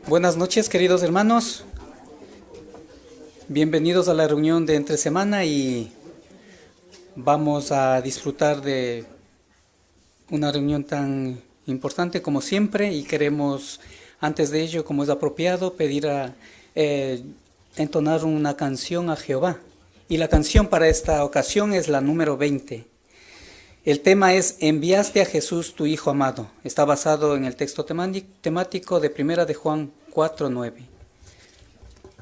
Buenas noches, queridos hermanos. Bienvenidos a la reunión de entre semana y vamos a disfrutar de una reunión tan importante como siempre y queremos, antes de ello, como es apropiado, pedir a entonar una canción a Jehová. Y la canción para esta ocasión es la número 20. El tema es Enviaste a Jesús tu Hijo amado. Está basado en el texto temático de 1 de Juan 4:9.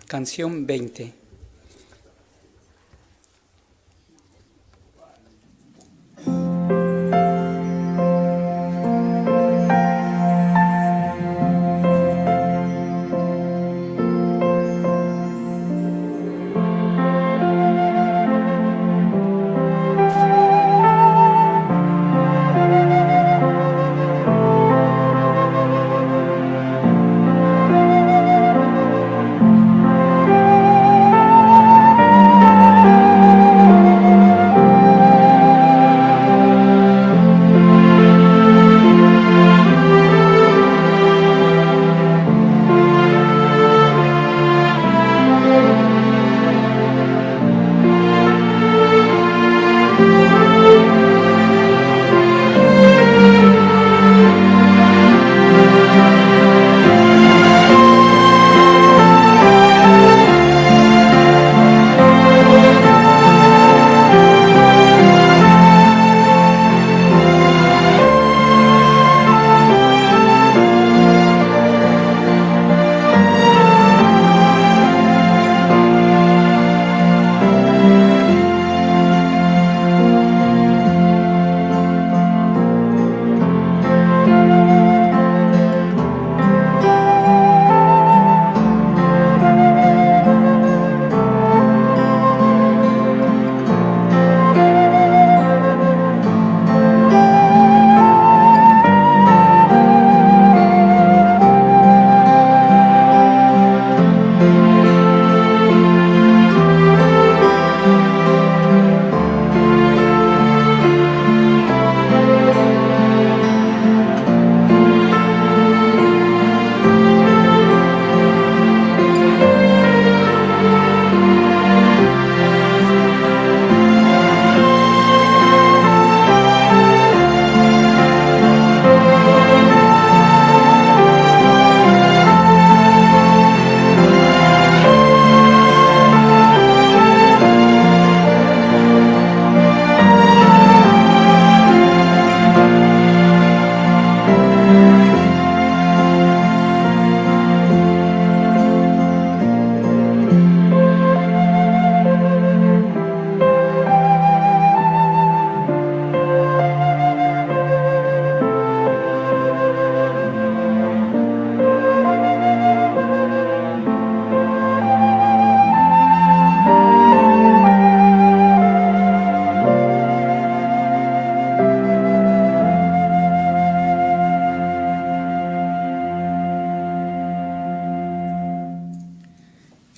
Canción 20.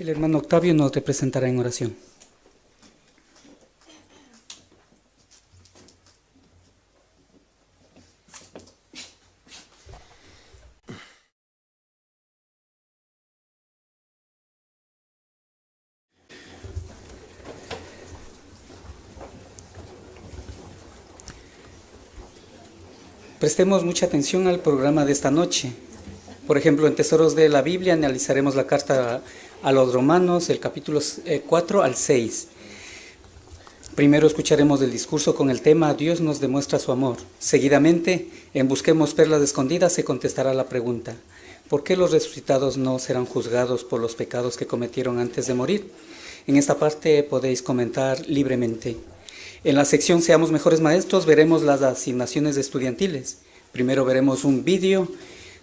El hermano Octavio nos representará en oración. Prestemos mucha atención al programa de esta noche. Por ejemplo, en Tesoros de la Biblia analizaremos la carta a los Romanos, el capítulo 4 al 6. Primero escucharemos el discurso con el tema Dios nos demuestra su amor. Seguidamente, en Busquemos Perlas Escondidas se contestará la pregunta: ¿por qué los resucitados no serán juzgados por los pecados que cometieron antes de morir? En esta parte podéis comentar libremente. En la sección Seamos Mejores Maestros veremos las asignaciones estudiantiles. Primero veremos un vídeo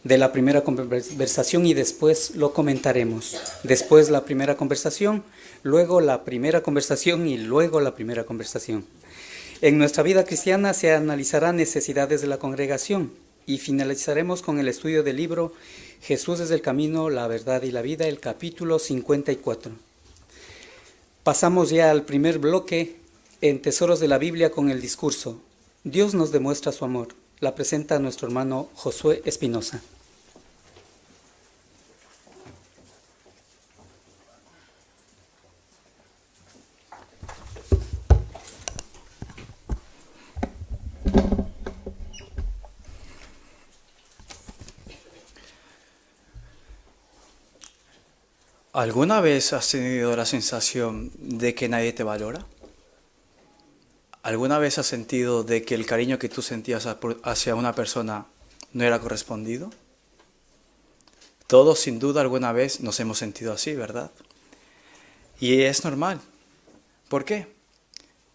de la primera conversación y después lo comentaremos. Después la primera conversación, luego la primera conversación y luego la primera conversación. En nuestra vida cristiana se analizarán necesidades de la congregación y finalizaremos con el estudio del libro Jesús es el camino, la verdad y la vida, el capítulo 54. Pasamos ya al primer bloque en Tesoros de la Biblia con el discurso Dios nos demuestra su amor. La presenta nuestro hermano Josué Espinosa. ¿Alguna vez has tenido la sensación de que nadie te valora? ¿Alguna vez has sentido de que el cariño que tú sentías hacia una persona no era correspondido? Todos, sin duda, alguna vez nos hemos sentido así, ¿verdad? Y es normal. ¿Por qué?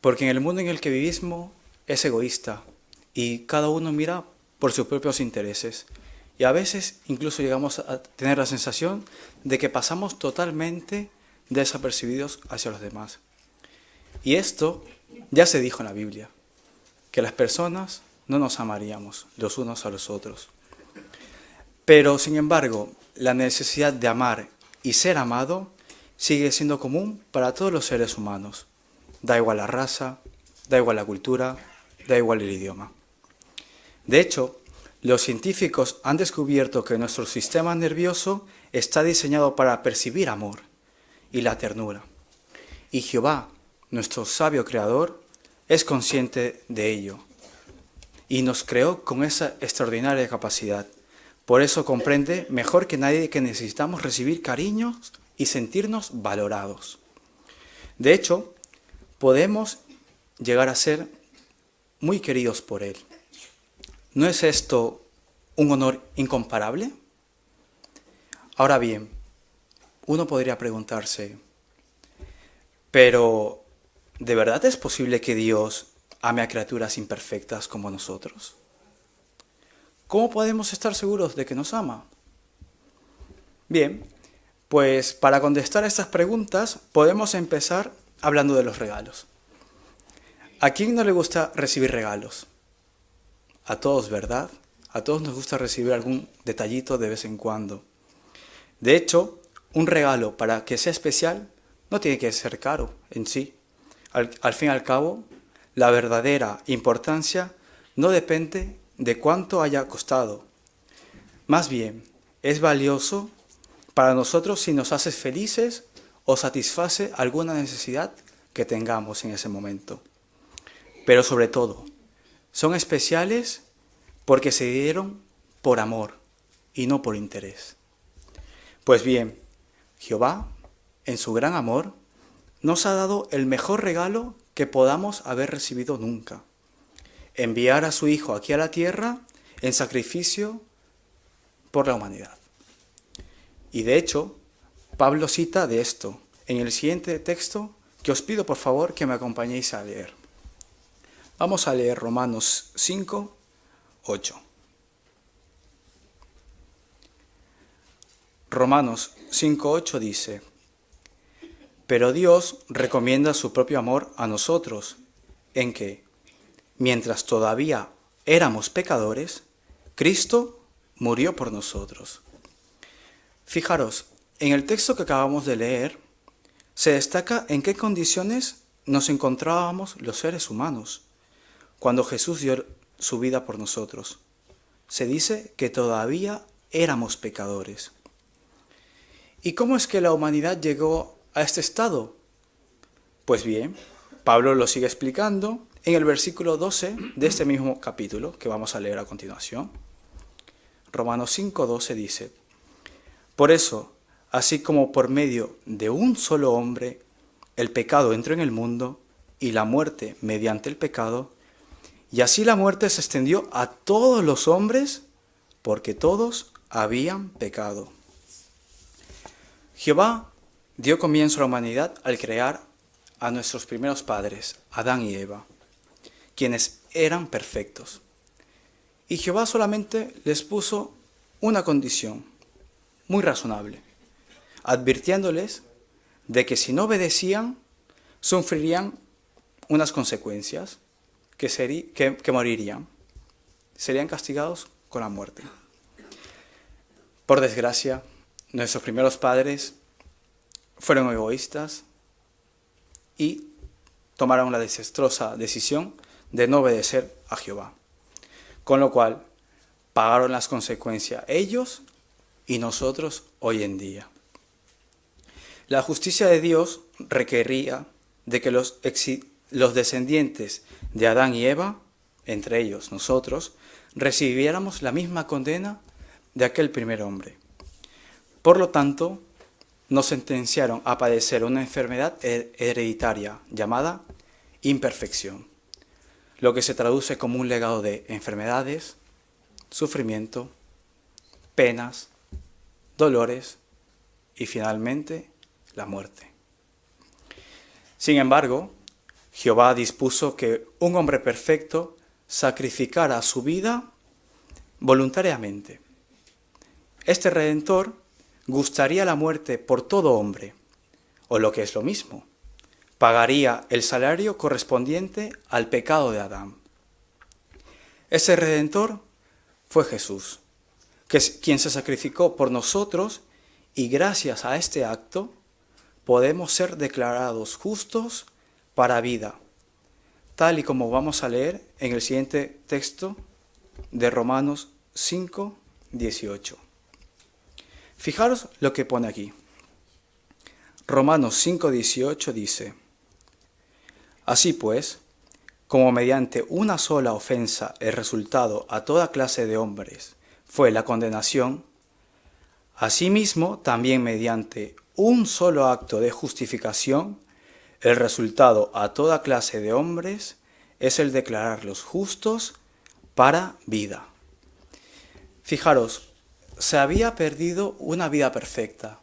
Porque en el mundo en el que vivimos es egoísta y cada uno mira por sus propios intereses. Y a veces incluso llegamos a tener la sensación de que pasamos totalmente desapercibidos hacia los demás. Y esto ya se dijo en la Biblia, que las personas no nos amaríamos los unos a los otros. Pero, sin embargo, la necesidad de amar y ser amado sigue siendo común para todos los seres humanos. Da igual la raza, da igual la cultura, da igual el idioma. De hecho, los científicos han descubierto que nuestro sistema nervioso está diseñado para percibir amor y la ternura. Y Jehová, nuestro sabio creador, es consciente de ello y nos creó con esa extraordinaria capacidad. Por eso comprende mejor que nadie que necesitamos recibir cariños y sentirnos valorados. De hecho, podemos llegar a ser muy queridos por Él. ¿No es esto un honor incomparable? Ahora bien, uno podría preguntarse, ¿pero de verdad es posible que Dios ame a criaturas imperfectas como nosotros? ¿Cómo podemos estar seguros de que nos ama? Bien, pues para contestar a estas preguntas podemos empezar hablando de los regalos. ¿A quién no le gusta recibir regalos? A todos, ¿verdad? A todos nos gusta recibir algún detallito de vez en cuando. De hecho, un regalo para que sea especial no tiene que ser caro en sí. Al fin y al cabo, la verdadera importancia no depende de cuánto haya costado. Más bien, es valioso para nosotros si nos hace felices o satisface alguna necesidad que tengamos en ese momento. Pero sobre todo, son especiales porque se dieron por amor y no por interés. Pues bien, Jehová, en su gran amor, nos ha dado el mejor regalo que podamos haber recibido nunca: enviar a su Hijo aquí a la tierra en sacrificio por la humanidad. Y de hecho, Pablo cita de esto en el siguiente texto que os pido por favor que me acompañéis a leer. Vamos a leer Romanos 5, 8. Romanos 5:8 dice: Pero Dios recomienda su propio amor a nosotros, en que, mientras todavía éramos pecadores, Cristo murió por nosotros. Fijaros, en el texto que acabamos de leer, se destaca en qué condiciones nos encontrábamos los seres humanos cuando Jesús dio su vida por nosotros. Se dice que todavía éramos pecadores. ¿Y cómo es que la humanidad llegó a este estado? Pues bien, Pablo lo sigue explicando en el versículo 12 de este mismo capítulo que vamos a leer a continuación. Romanos 5:12 dice: Por eso, así como por medio de un solo hombre el pecado entró en el mundo y la muerte mediante el pecado, y así la muerte se extendió a todos los hombres porque todos habían pecado. Jehová dio comienzo a la humanidad al crear a nuestros primeros padres, Adán y Eva, quienes eran perfectos. Y Jehová solamente les puso una condición muy razonable, advirtiéndoles de que si no obedecían, sufrirían unas consecuencias, que morirían, serían castigados con la muerte. Por desgracia, nuestros primeros padres fueron egoístas y tomaron la desastrosa decisión de no obedecer a Jehová. Con lo cual, pagaron las consecuencias ellos y nosotros hoy en día. La justicia de Dios requería de que los descendientes de Adán y Eva, entre ellos nosotros, recibiéramos la misma condena de aquel primer hombre. Por lo tanto, nos sentenciaron a padecer una enfermedad hereditaria llamada imperfección, lo que se traduce como un legado de enfermedades, sufrimiento, penas, dolores y finalmente la muerte. Sin embargo, Jehová dispuso que un hombre perfecto sacrificara su vida voluntariamente. Este Redentor gustaría la muerte por todo hombre, o lo que es lo mismo, pagaría el salario correspondiente al pecado de Adán. Ese Redentor fue Jesús, quien se sacrificó por nosotros, y gracias a este acto podemos ser declarados justos para vida, tal y como vamos a leer en el siguiente texto de Romanos 5, 18. Fijaros lo que pone aquí. Romanos 5, 18 dice: Así pues, como mediante una sola ofensa el resultado a toda clase de hombres fue la condenación, asimismo también mediante un solo acto de justificación el resultado a toda clase de hombres es el declararlos justos para vida. Fijaros, se había perdido una vida perfecta,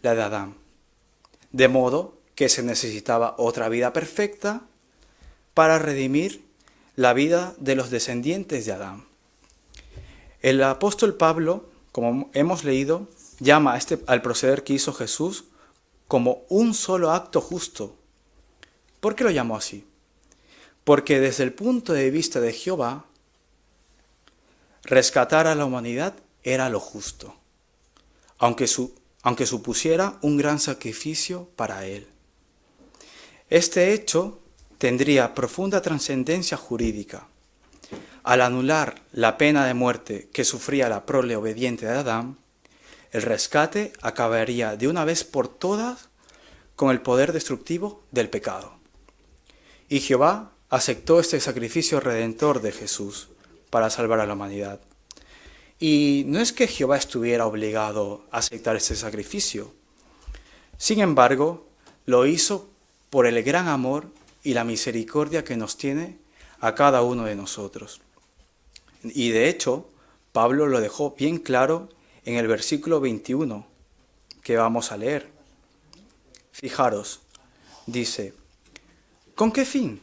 la de Adán, de modo que se necesitaba otra vida perfecta para redimir la vida de los descendientes de Adán. El apóstol Pablo, como hemos leído, llama al proceder que hizo Jesús como un solo acto justo. ¿Por qué lo llamó así? Porque desde el punto de vista de Jehová, rescatar a la humanidad era lo justo, aunque supusiera un gran sacrificio para él. Este hecho tendría profunda trascendencia jurídica. Al anular la pena de muerte que sufría la prole obediente de Adán, el rescate acabaría de una vez por todas con el poder destructivo del pecado. Y Jehová aceptó este sacrificio redentor de Jesús para salvar a la humanidad. Y no es que Jehová estuviera obligado a aceptar este sacrificio. Sin embargo, lo hizo por el gran amor y la misericordia que nos tiene a cada uno de nosotros. Y de hecho, Pablo lo dejó bien claro en el versículo 21 que vamos a leer. Fijaros, dice: ¿con qué fin?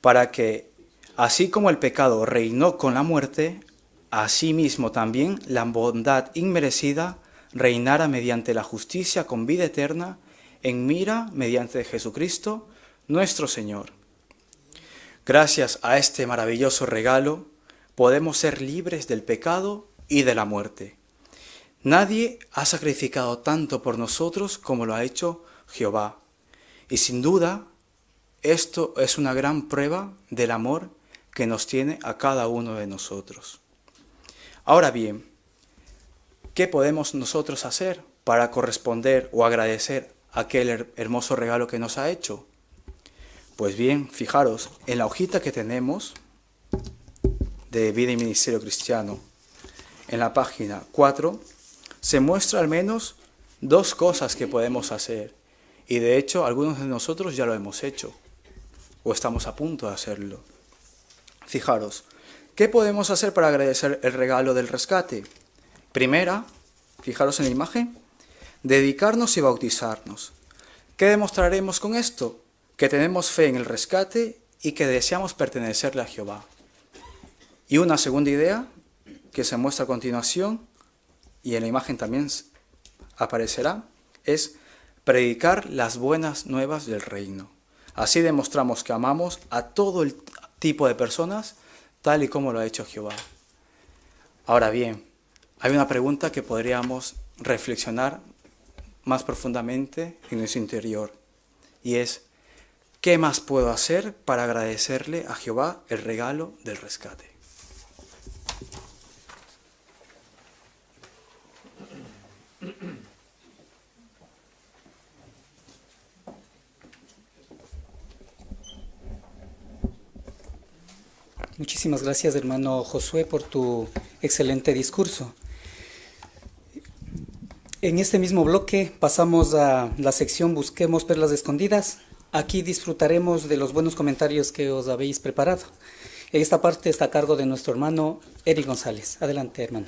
Para que, así como el pecado reinó con la muerte, asimismo también la bondad inmerecida reinara mediante la justicia con vida eterna en mira mediante Jesucristo nuestro Señor. Gracias a este maravilloso regalo podemos ser libres del pecado y de la muerte. Nadie ha sacrificado tanto por nosotros como lo ha hecho Jehová. Y sin duda, esto es una gran prueba del amor que nos tiene a cada uno de nosotros. Ahora bien, ¿qué podemos nosotros hacer para corresponder o agradecer aquel hermoso regalo que nos ha hecho? Pues bien, fijaros, en la hojita que tenemos de Vida y Ministerio Cristiano, en la página 4, se muestra al menos 2 cosas que podemos hacer. Y de hecho, algunos de nosotros ya lo hemos hecho, o estamos a punto de hacerlo. Fijaros, ¿qué podemos hacer para agradecer el regalo del rescate? Primera, fijaros en la imagen, dedicarnos y bautizarnos. ¿Qué demostraremos con esto? Que tenemos fe en el rescate y que deseamos pertenecerle a Jehová. Y una segunda idea que se muestra a continuación, y en la imagen también aparecerá, es predicar las buenas nuevas del reino. Así demostramos que amamos a todo el tipo de personas, tal y como lo ha hecho Jehová. Ahora bien, hay una pregunta que podríamos reflexionar más profundamente en nuestro interior, y es: ¿Qué más puedo hacer para agradecerle a Jehová el regalo del rescate? Muchísimas gracias, hermano Josué, por tu excelente discurso. En este mismo bloque pasamos a la sección Busquemos Perlas Escondidas. Aquí disfrutaremos de los buenos comentarios que os habéis preparado. Esta parte está a cargo de nuestro hermano Eric González. Adelante, hermano.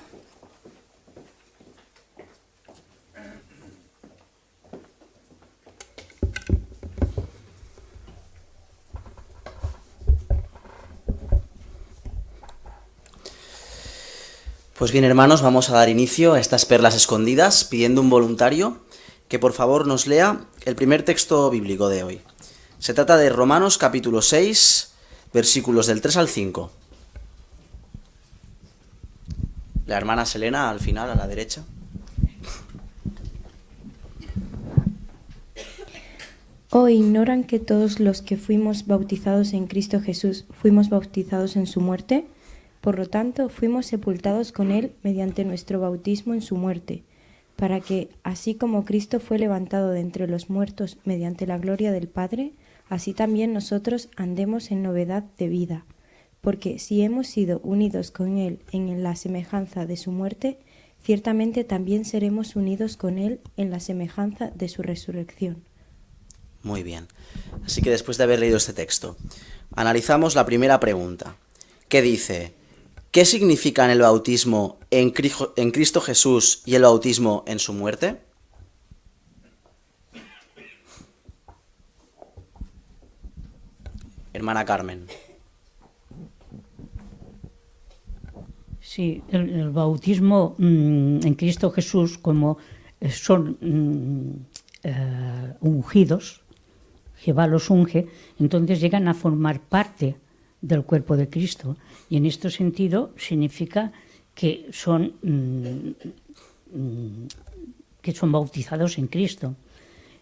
Pues bien, hermanos, vamos a dar inicio a estas perlas escondidas pidiendo un voluntario que por favor nos lea el primer texto bíblico de hoy. Se trata de Romanos capítulo 6, versículos del 3 al 5. La hermana Selena al final, a la derecha. ¿O ignoran que todos los que fuimos bautizados en Cristo Jesús fuimos bautizados en su muerte? Por lo tanto, fuimos sepultados con Él mediante nuestro bautismo en su muerte, para que, así como Cristo fue levantado de entre los muertos mediante la gloria del Padre, así también nosotros andemos en novedad de vida. Porque si hemos sido unidos con Él en la semejanza de su muerte, ciertamente también seremos unidos con Él en la semejanza de su resurrección. Muy bien. Así que después de haber leído este texto, analizamos la primera pregunta, que dice: ¿qué significan el bautismo en Cristo Jesús y el bautismo en su muerte? Hermana Carmen. Sí, el bautismo en Cristo Jesús, como son ungidos, Jehová los unge, entonces llegan a formar parte del cuerpo de Cristo. Y en este sentido significa que son bautizados en Cristo.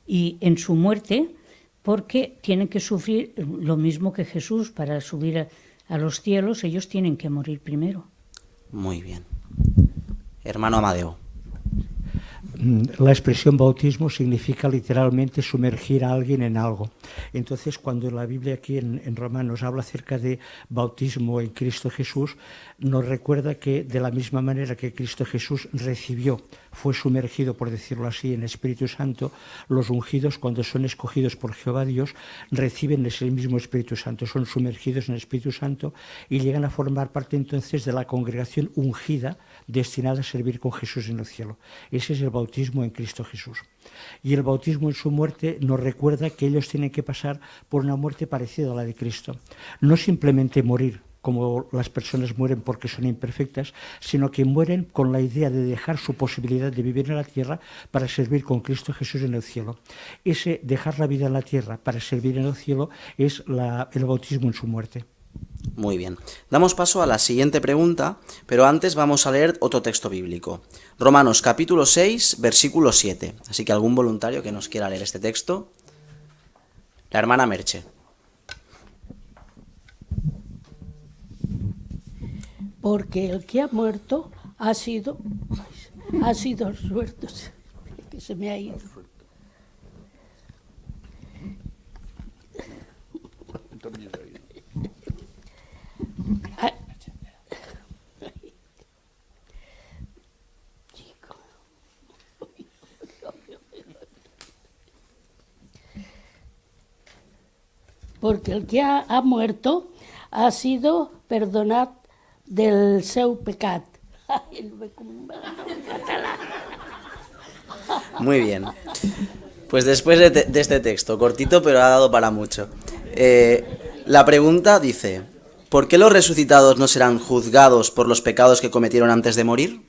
Y en su muerte, porque tienen que sufrir lo mismo que Jesús para subir a los cielos, ellos tienen que morir primero. Muy bien. Hermano Amadeo. La expresión bautismo significa literalmente sumergir a alguien en algo. Entonces, cuando la Biblia aquí en Romanos habla acerca de bautismo en Cristo Jesús, nos recuerda que de la misma manera que Cristo Jesús fue sumergido, por decirlo así, en el Espíritu Santo, los ungidos, cuando son escogidos por Jehová Dios, reciben ese mismo Espíritu Santo, son sumergidos en el Espíritu Santo y llegan a formar parte entonces de la congregación ungida destinada a servir con Jesús en el cielo. Ese es el bautismo en Cristo Jesús. Y el bautismo en su muerte nos recuerda que ellos tienen que pasar por una muerte parecida a la de Cristo. No simplemente morir, como las personas mueren porque son imperfectas, sino que mueren con la idea de dejar su posibilidad de vivir en la tierra para servir con Cristo Jesús en el cielo. Ese dejar la vida en la tierra para servir en el cielo es el bautismo en su muerte. Muy bien. Damos paso a la siguiente pregunta, pero antes vamos a leer otro texto bíblico. Romanos capítulo 6, versículo 7. Así que algún voluntario que nos quiera leer este texto. La hermana Merche. Porque el que ha muerto ha sido suelto, que se me ha ido. Porque el que ha muerto ha sido perdonat del seu pecat. Muy bien. Pues después de este texto, cortito pero ha dado para mucho. La pregunta dice: ¿por qué los resucitados no serán juzgados por los pecados que cometieron antes de morir?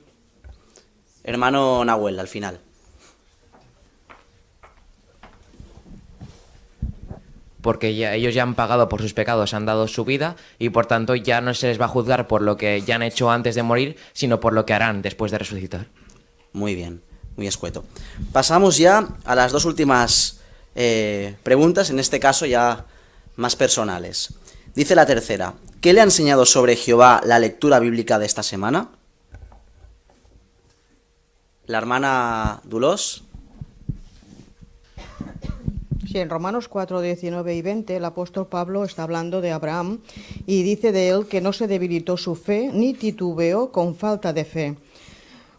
Hermano Nahuel, al final. Porque ellos ya han pagado por sus pecados, han dado su vida y por tanto ya no se les va a juzgar por lo que ya han hecho antes de morir, sino por lo que harán después de resucitar. Muy bien, muy escueto. Pasamos ya a las dos últimas preguntas, en este caso ya más personales. Dice la tercera: ¿qué le ha enseñado sobre Jehová la lectura bíblica de esta semana? La hermana Dulós. Sí, en Romanos 4, 19 y 20 el apóstol Pablo está hablando de Abraham y dice de él que no se debilitó su fe ni titubeó con falta de fe.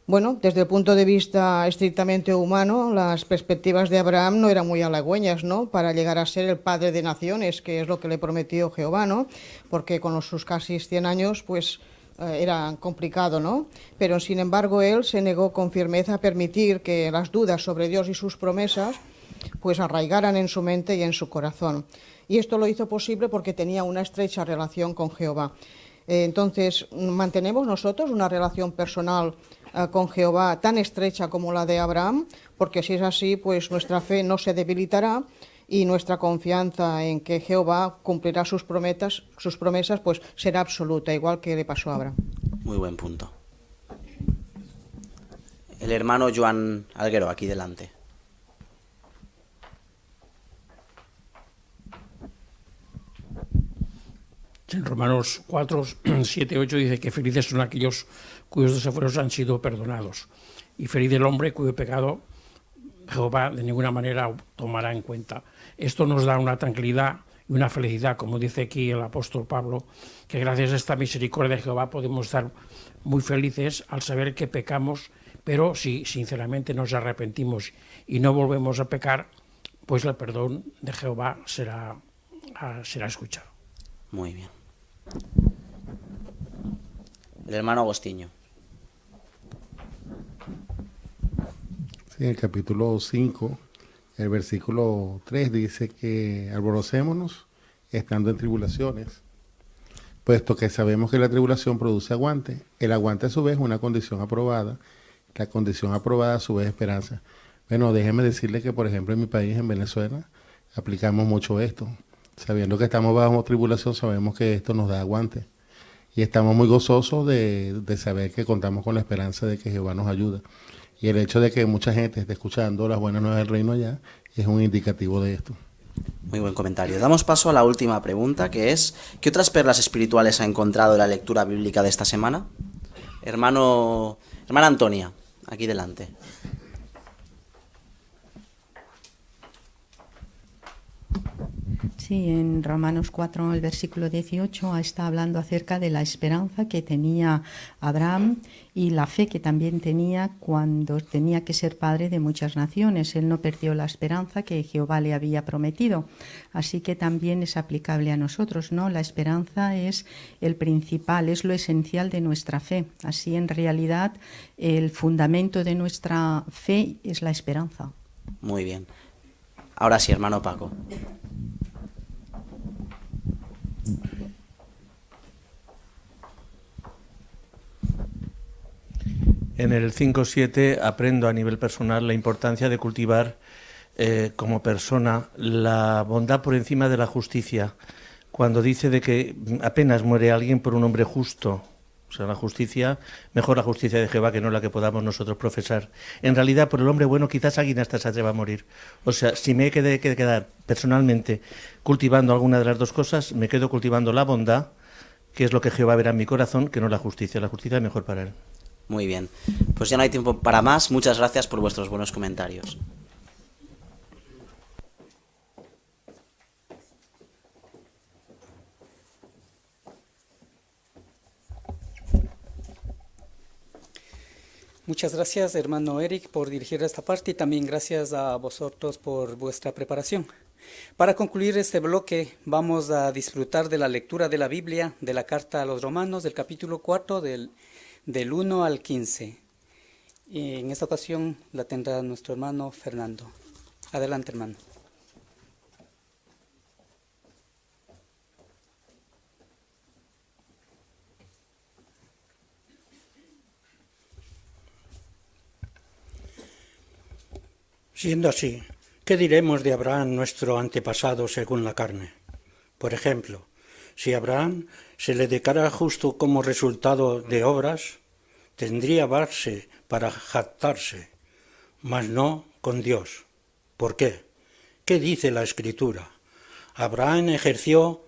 Bueno, desde el punto de vista estrictamente humano, las perspectivas de Abraham no eran muy halagüeñas, ¿no?, para llegar a ser el padre de naciones, que es lo que le prometió Jehová, ¿no?, porque con sus casi 100 años, pues era complicado, ¿no? Pero sin embargo él se negó con firmeza a permitir que las dudas sobre Dios y sus promesas pues arraigaran en su mente y en su corazón. Y esto lo hizo posible porque tenía una estrecha relación con Jehová. Entonces, mantenemos nosotros una relación personal con Jehová tan estrecha como la de Abraham, porque si es así, pues nuestra fe no se debilitará y nuestra confianza en que Jehová cumplirá sus promesas, pues será absoluta, igual que le pasó a Abraham. Muy buen punto. El hermano Joan Alguero, aquí delante. En Romanos 4, 7, 8 dice que felices son aquellos cuyos desafueros han sido perdonados, y feliz el hombre cuyo pecado Jehová de ninguna manera tomará en cuenta. Esto nos da una tranquilidad y una felicidad, como dice aquí el apóstol Pablo, que gracias a esta misericordia de Jehová podemos estar muy felices al saber que pecamos, pero si sinceramente nos arrepentimos y no volvemos a pecar, pues el perdón de Jehová será escuchado. Muy bien. El hermano Agostinho. Sí, en el capítulo 5, el versículo 3 dice que alborocémonos estando en tribulaciones, puesto que sabemos que la tribulación produce aguante. El aguante a su vez es una condición aprobada, la condición aprobada a su vez esperanza. Bueno, déjeme decirle que por ejemplo en mi país, en Venezuela, aplicamos mucho esto. Sabiendo que estamos bajo tribulación, sabemos que esto nos da aguante. Y estamos muy gozosos de saber que contamos con la esperanza de que Jehová nos ayuda. Y el hecho de que mucha gente esté escuchando las buenas nuevas del reino allá es un indicativo de esto. Muy buen comentario. Damos paso a la última pregunta, que es: ¿qué otras perlas espirituales ha encontrado en la lectura bíblica de esta semana? Hermana Antonia, aquí delante. Sí, en Romanos 4, el versículo 18, está hablando acerca de la esperanza que tenía Abraham y la fe que también tenía cuando tenía que ser padre de muchas naciones. Él no perdió la esperanza que Jehová le había prometido. Así que también es aplicable a nosotros, ¿no? La esperanza es el principal, es lo esencial de nuestra fe. Así, en realidad, el fundamento de nuestra fe es la esperanza. Muy bien. Ahora sí, hermano Paco. En el 5.7 aprendo a nivel personal la importancia de cultivar como persona la bondad por encima de la justicia. Cuando dice de que apenas muere alguien por un hombre justo, o sea, la justicia, mejor la justicia de Jehová que no la que podamos nosotros profesar. En realidad, por el hombre bueno quizás alguien hasta se atreva a morir. O sea, si me he de quedar personalmente cultivando alguna de las dos cosas, me quedo cultivando la bondad, que es lo que Jehová verá en mi corazón, que no la justicia. La justicia es mejor para él. Muy bien. Pues ya no hay tiempo para más. Muchas gracias por vuestros buenos comentarios. Muchas gracias, hermano Eric, por dirigir esta parte y también gracias a vosotros por vuestra preparación. Para concluir este bloque, vamos a disfrutar de la lectura de la Biblia, de la carta a los Romanos, del capítulo 4, del 1 al 15. Y en esta ocasión la tendrá nuestro hermano Fernando. Adelante, hermano. Siendo así, ¿qué diremos de Abraham, nuestro antepasado según la carne? Por ejemplo, si a Abraham se le declara justo como resultado de obras, tendría base para jactarse, mas no con Dios. ¿Por qué? ¿Qué dice la Escritura? Abraham ejerció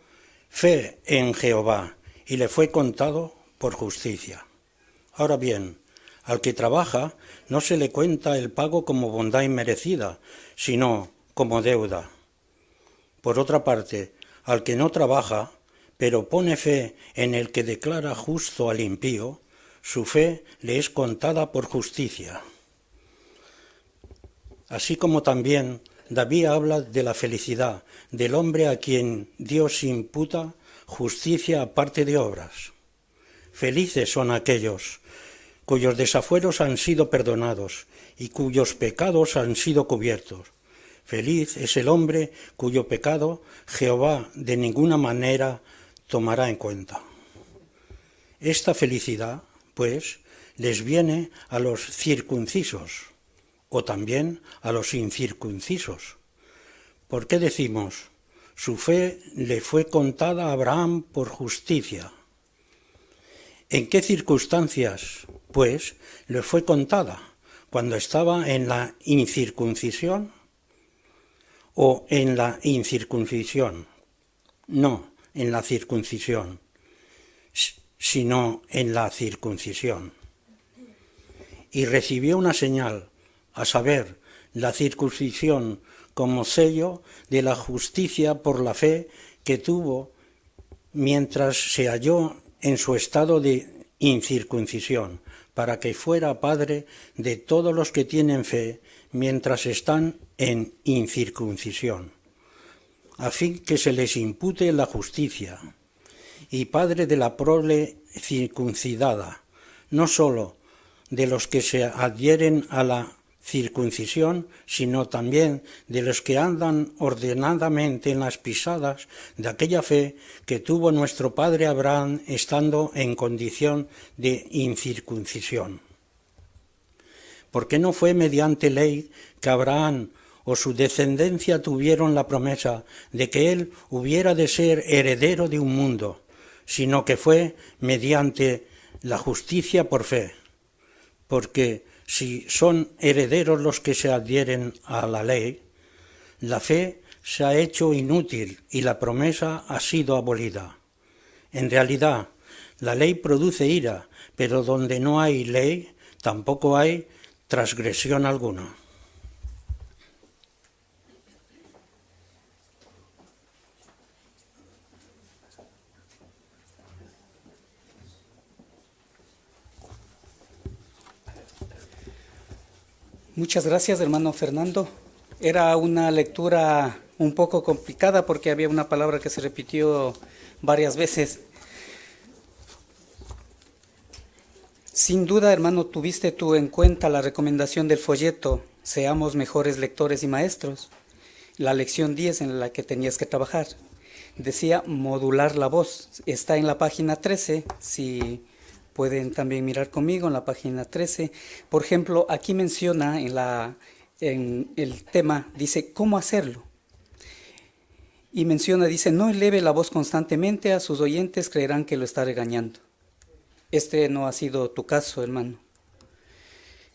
fe en Jehová y le fue contado por justicia. Ahora bien, al que trabaja no se le cuenta el pago como bondad inmerecida, sino como deuda. Por otra parte, al que no trabaja, pero pone fe en el que declara justo al impío, su fe le es contada por justicia. Así como también David habla de la felicidad del hombre a quien Dios imputa justicia aparte de obras. Felices son aquellos cuyos desafueros han sido perdonados y cuyos pecados han sido cubiertos. Feliz es el hombre cuyo pecado Jehová de ninguna manera tomará en cuenta. Esta felicidad, pues, les viene a los circuncisos o también a los incircuncisos. ¿Por qué decimos? Su fe le fue contada a Abraham por justicia. ¿En qué circunstancias, pues, le fue contada? ¿Cuando estaba en la incircuncisión o en la incircuncisión? No, en la circuncisión, sino en la circuncisión. Y recibió una señal, a saber, la circuncisión como sello de la justicia por la fe que tuvo mientras se halló en su estado de incircuncisión, para que fuera padre de todos los que tienen fe mientras están en incircuncisión, a fin que se les impute la justicia, y padre de la prole circuncidada, no sólo de los que se adhieren a la circuncisión, sino también de los que andan ordenadamente en las pisadas de aquella fe que tuvo nuestro padre Abraham estando en condición de incircuncisión. Porque no fue mediante ley que Abraham o su descendencia tuvieron la promesa de que él hubiera de ser heredero de un mundo, sino que fue mediante la justicia por fe. Porque si son herederos los que se adhieren a la ley, la fe se ha hecho inútil y la promesa ha sido abolida. En realidad, la ley produce ira, pero donde no hay ley, tampoco hay transgresión alguna. Muchas gracias, hermano Fernando. Era una lectura un poco complicada porque había una palabra que se repitió varias veces. Sin duda, hermano, tuviste tú en cuenta la recomendación del folleto Seamos mejores lectores y maestros. La lección 10 en la que tenías que trabajar. Decía modular la voz. Está en la página 13, si pueden también mirar conmigo en la página 13. Por ejemplo, aquí menciona en el tema, dice, ¿cómo hacerlo? Y menciona, dice, no eleve la voz constantemente, a sus oyentes creerán que lo está regañando. Este no ha sido tu caso, hermano.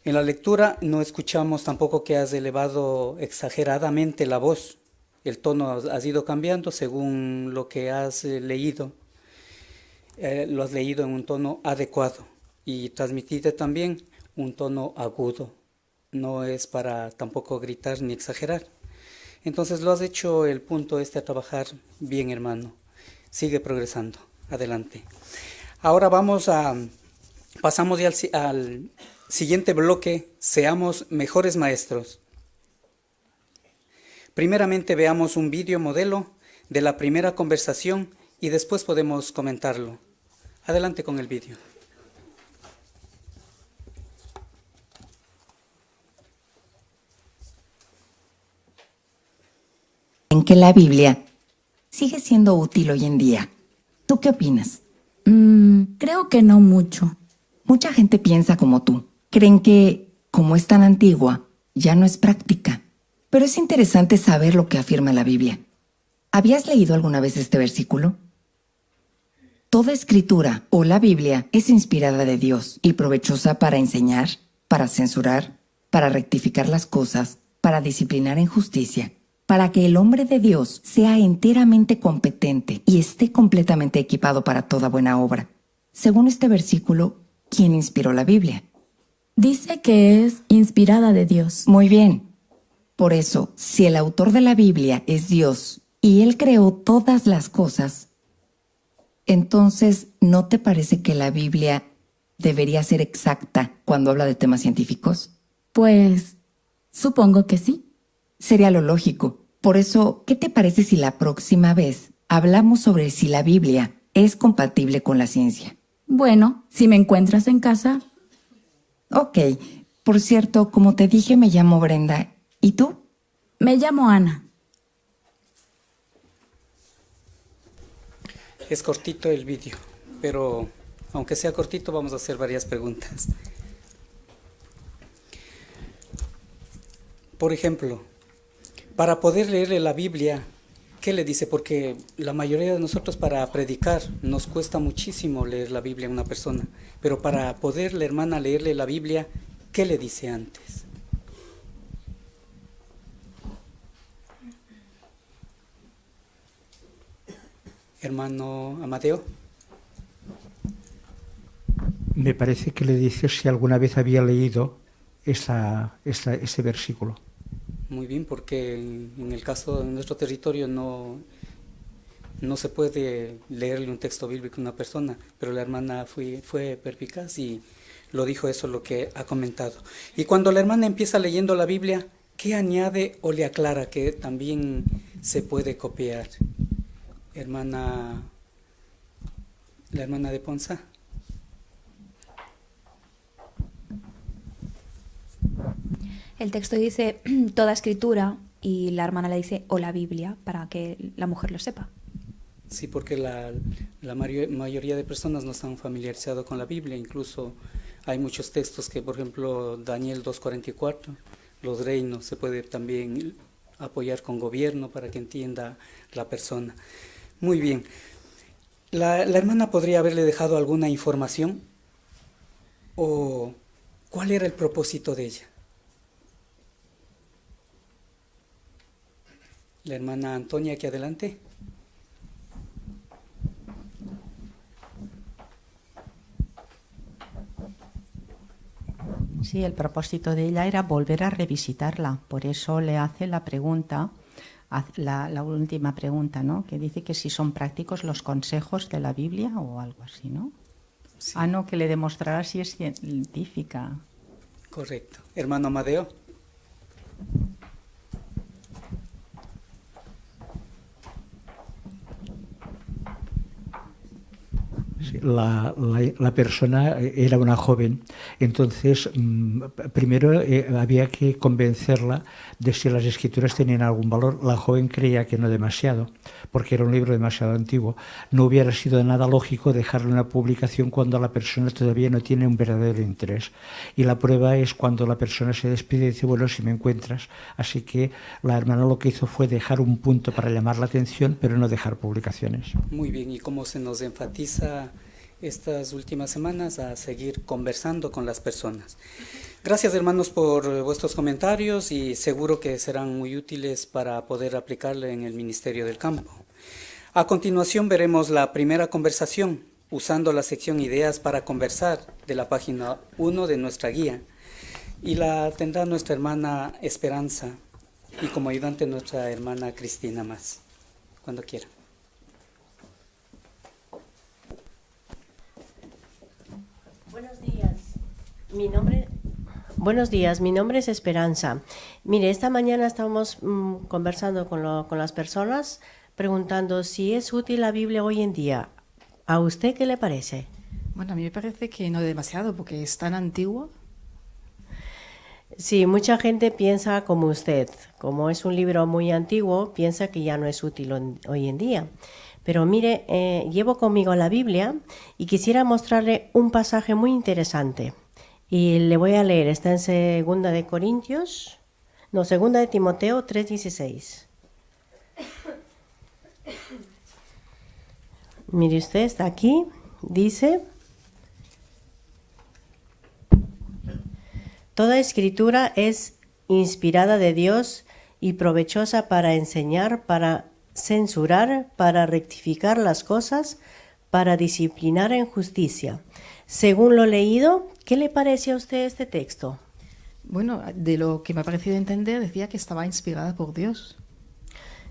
En la lectura no escuchamos tampoco que has elevado exageradamente la voz. El tono ha ido cambiando según lo que has leído. Lo has leído en un tono adecuado y transmitiste también un tono agudo. No es para tampoco gritar ni exagerar. Entonces lo has hecho el punto a trabajar bien, hermano. Sigue progresando. Adelante. Ahora pasamos ya al siguiente bloque, seamos mejores maestros. Primeramente veamos un vídeo modelo de la primera conversación y después podemos comentarlo. Adelante con el vídeo. En que la Biblia sigue siendo útil hoy en día. ¿Tú qué opinas? Creo que no mucho. Mucha gente piensa como tú. Creen que, como es tan antigua, ya no es práctica. Pero es interesante saber lo que afirma la Biblia. ¿Habías leído alguna vez este versículo? Toda escritura, o la Biblia, es inspirada de Dios y provechosa para enseñar, para censurar, para rectificar las cosas, para disciplinar en justicia, para que el hombre de Dios sea enteramente competente y esté completamente equipado para toda buena obra. Según este versículo, ¿quién inspiró la Biblia? Dice que es inspirada de Dios. Muy bien. Por eso, si el autor de la Biblia es Dios y Él creó todas las cosas, entonces, ¿no te parece que la Biblia debería ser exacta cuando habla de temas científicos? Pues, supongo que sí. Sería lo lógico. Por eso, ¿qué te parece si la próxima vez hablamos sobre si la Biblia es compatible con la ciencia? Bueno, si me encuentras en casa. Ok. Por cierto, como te dije, me llamo Brenda. ¿Y tú? Me llamo Ana. Es cortito el vídeo, pero aunque sea cortito, vamos a hacer varias preguntas. Por ejemplo, para poder leerle la Biblia, ¿qué le dice? Porque la mayoría de nosotros para predicar nos cuesta muchísimo leer la Biblia a una persona, pero para poder la hermana leerle la Biblia, ¿qué le dice antes? Hermano Amadeo. Me parece que le dice si alguna vez había leído ese versículo. Muy bien, porque en el caso de nuestro territorio no se puede leerle un texto bíblico a una persona, pero la hermana fue perspicaz y lo dijo eso, lo que ha comentado. Y cuando la hermana empieza leyendo la Biblia, ¿qué añade o le aclara que también se puede copiar? La hermana de Ponza. El texto dice toda escritura y la hermana le dice o la Biblia para que la mujer lo sepa. Sí, porque la mayoría de personas no están familiarizados con la Biblia. Incluso hay muchos textos que, por ejemplo, Daniel 2:44, los reinos, se puede también apoyar con gobierno para que entienda la persona. Muy bien. ¿La hermana podría haberle dejado alguna información? ¿O cuál era el propósito de ella? La hermana Antonia, aquí adelante. Sí, el propósito de ella era volver a revisitarla. Por eso le hace la pregunta, la última pregunta, ¿no? Que dice que si son prácticos los consejos de la Biblia o algo así, ¿no? Sí. Ah, no, que le demostrará si es científica. Correcto. Hermano Amadeo. La persona era una joven, entonces primero había que convencerla de si las escrituras tenían algún valor. La joven creía que no demasiado, porque era un libro demasiado antiguo. No hubiera sido nada lógico dejarle una publicación cuando la persona todavía no tiene un verdadero interés. Y la prueba es cuando la persona se despide y dice, bueno, si me encuentras. Así que la hermana lo que hizo fue dejar un punto para llamar la atención, pero no dejar publicaciones. Muy bien, y cómo se nos enfatiza estas últimas semanas a seguir conversando con las personas. Gracias, hermanos, por vuestros comentarios y seguro que serán muy útiles para poder aplicarle en el ministerio del campo. A continuación veremos la primera conversación usando la sección Ideas para conversar de la página 1 de nuestra guía, y la tendrá nuestra hermana Esperanza y como ayudante nuestra hermana Cristina Más, cuando quiera. Buenos días, mi nombre es Esperanza. Mire, esta mañana estábamos conversando con las personas, preguntando si es útil la Biblia hoy en día. ¿A usted qué le parece? Bueno, a mí me parece que no demasiado, porque es tan antiguo. Sí, mucha gente piensa como usted. Como es un libro muy antiguo, piensa que ya no es útil hoy en día. Pero mire, llevo conmigo la Biblia y quisiera mostrarle un pasaje muy interesante. Y le voy a leer, está en 2 de Timoteo 3:16. Mire usted, está aquí, dice: toda escritura es inspirada de Dios y provechosa para enseñar, para censurar, para rectificar las cosas, para disciplinar en justicia. Según lo leído, ¿qué le parece a usted este texto? Bueno, de lo que me ha parecido entender, decía que estaba inspirada por Dios.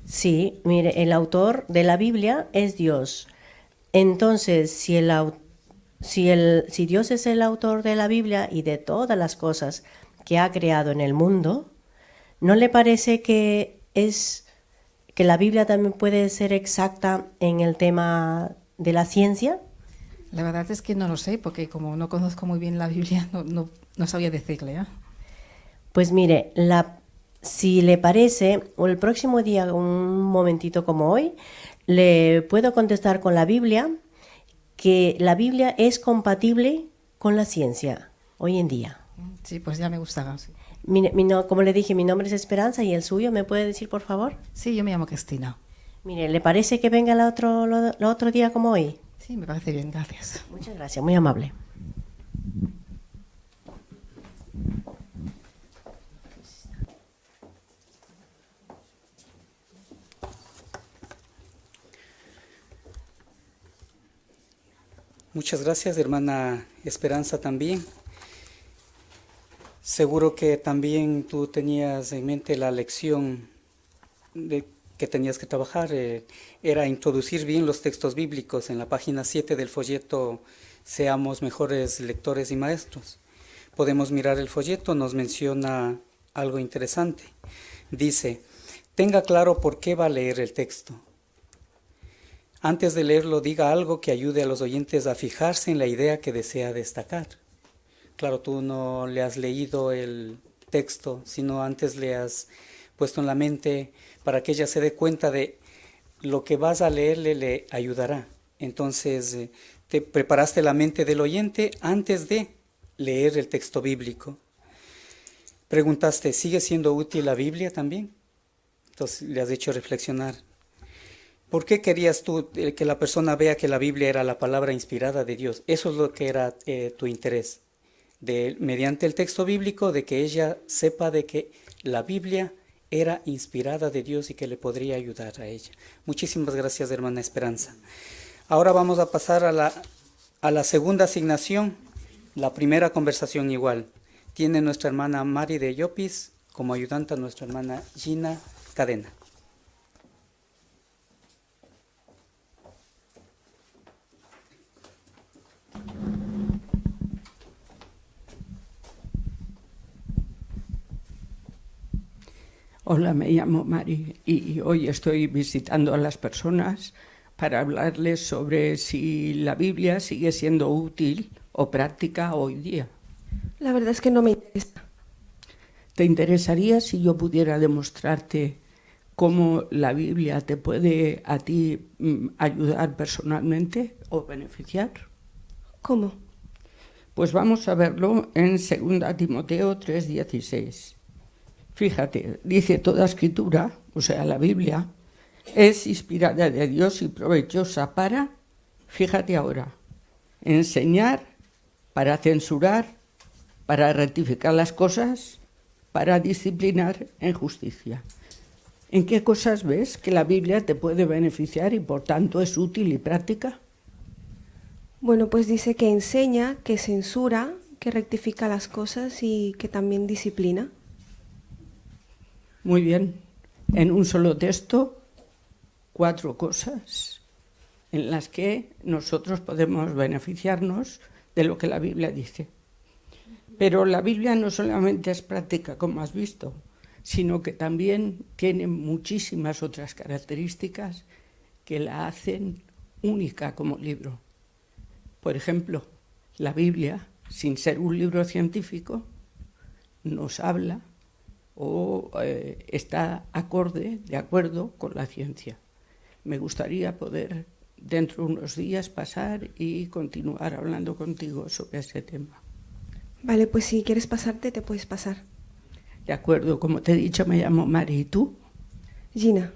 Sí, mire, el autor de la Biblia es Dios. Entonces, si Dios es el autor de la Biblia y de todas las cosas que ha creado en el mundo, ¿no le parece que la Biblia también puede ser exacta en el tema de la ciencia? La verdad es que no lo sé, porque como no conozco muy bien la Biblia, no sabía decirle, ¿eh? Pues mire, si le parece, o el próximo día, un momentito como hoy, le puedo contestar con la Biblia, que la Biblia es compatible con la ciencia hoy en día. Sí, pues ya me gustará. Sí. Como le dije, mi nombre es Esperanza y el suyo, ¿me puede decir, por favor? Sí, yo me llamo Cristina. Mire, ¿le parece que venga el otro día como hoy? Sí, me parece bien, gracias. Muchas gracias, muy amable. Muchas gracias, hermana Esperanza, también. Seguro que también tú tenías en mente la lección que tenías que trabajar, era introducir bien los textos bíblicos. En la página 7 del folleto Seamos mejores lectores y maestros. Podemos mirar el folleto, nos menciona algo interesante. Dice, tenga claro por qué va a leer el texto. Antes de leerlo, diga algo que ayude a los oyentes a fijarse en la idea que desea destacar. Claro, tú no le has leído el texto, sino antes le has puesto en la mente para que ella se dé cuenta de lo que vas a leerle le ayudará. Entonces, te preparaste la mente del oyente antes de leer el texto bíblico. Preguntaste, ¿sigue siendo útil la Biblia también? Entonces, le has hecho reflexionar. ¿Por qué querías tú que la persona vea que la Biblia era la palabra inspirada de Dios? Eso es lo que era tu interés, mediante el texto bíblico, de que ella sepa de que la Biblia era inspirada de Dios y que le podría ayudar a ella. Muchísimas gracias, hermana Esperanza. Ahora vamos a pasar a la segunda asignación, la primera conversación igual. Tiene nuestra hermana Mari de Llopis como ayudante a nuestra hermana Gina Cadena. Hola, me llamo Mari y hoy estoy visitando a las personas para hablarles sobre si la Biblia sigue siendo útil o práctica hoy día. La verdad es que no me interesa. ¿Te interesaría si yo pudiera demostrarte cómo la Biblia te puede a ti ayudar personalmente o beneficiar? ¿Cómo? Pues vamos a verlo en 2 Timoteo 3:16. Fíjate, dice toda escritura, o sea, la Biblia, es inspirada de Dios y provechosa para, fíjate ahora, enseñar, para censurar, para rectificar las cosas, para disciplinar en justicia. ¿En qué cosas ves que la Biblia te puede beneficiar y por tanto es útil y práctica? Bueno, pues dice que enseña, que censura, que rectifica las cosas y que también disciplina. Muy bien. En un solo texto, 4 cosas en las que nosotros podemos beneficiarnos de lo que la Biblia dice. Pero la Biblia no solamente es práctica, como has visto, sino que también tiene muchísimas otras características que la hacen única como libro. Por ejemplo, la Biblia, sin ser un libro científico, nos habla o está de acuerdo con la ciencia. Me gustaría poder dentro de unos días pasar y continuar hablando contigo sobre ese tema. Vale, pues si quieres pasarte, te puedes pasar. De acuerdo, como te he dicho, me llamo Mari. ¿Y tú? Gina.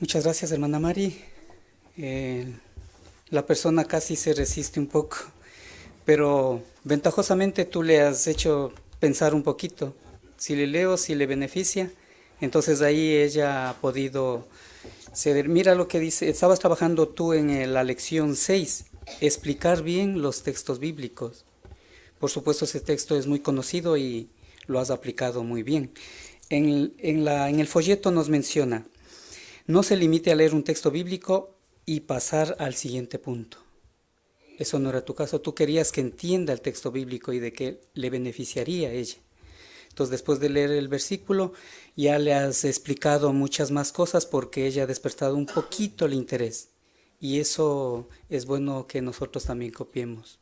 Muchas gracias, hermana Mari. La persona casi se resiste un poco, pero ventajosamente tú le has hecho pensar un poquito. Si le leo, si le beneficia, entonces ahí ella ha podido ceder. Mira lo que dice, estabas trabajando tú en la lección 6, explicar bien los textos bíblicos. Por supuesto, ese texto es muy conocido y lo has aplicado muy bien. En el folleto nos menciona: no se limite a leer un texto bíblico y pasar al siguiente punto. Eso no era tu caso. Tú querías que entienda el texto bíblico y de que le beneficiaría a ella. Entonces, después de leer el versículo, ya le has explicado muchas más cosas porque ella ha despertado un poquito el interés. Y eso es bueno que nosotros también copiemos.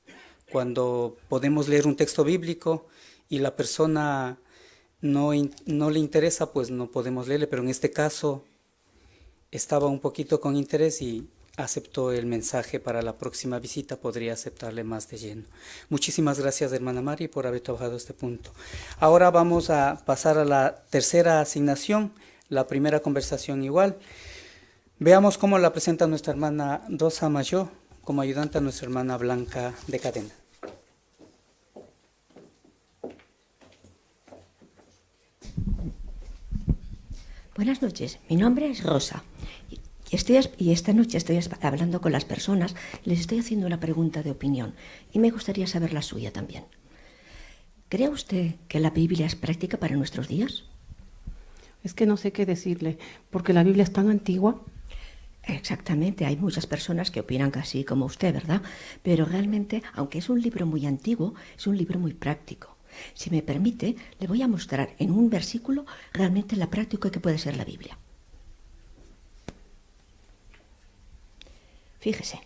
Cuando podemos leer un texto bíblico y la persona no le interesa, pues no podemos leerle. Pero en este caso estaba un poquito con interés y aceptó el mensaje. Para la próxima visita podría aceptarle más de lleno. Muchísimas gracias, hermana Mari, por haber trabajado este punto. Ahora vamos a pasar a la tercera asignación, la primera conversación igual. Veamos cómo la presenta nuestra hermana Rosa Mayó, como ayudante a nuestra hermana Blanca de Cadena. Buenas noches, mi nombre es Rosa. Y esta noche estoy hablando con las personas, les estoy haciendo una pregunta de opinión y me gustaría saber la suya también. ¿Cree usted que la Biblia es práctica para nuestros días? Es que no sé qué decirle, porque la Biblia es tan antigua. Exactamente, hay muchas personas que opinan casi como usted, ¿verdad? Pero realmente, aunque es un libro muy antiguo, es un libro muy práctico. Si me permite, le voy a mostrar en un versículo realmente la práctica que puede ser la Biblia. Fíjese,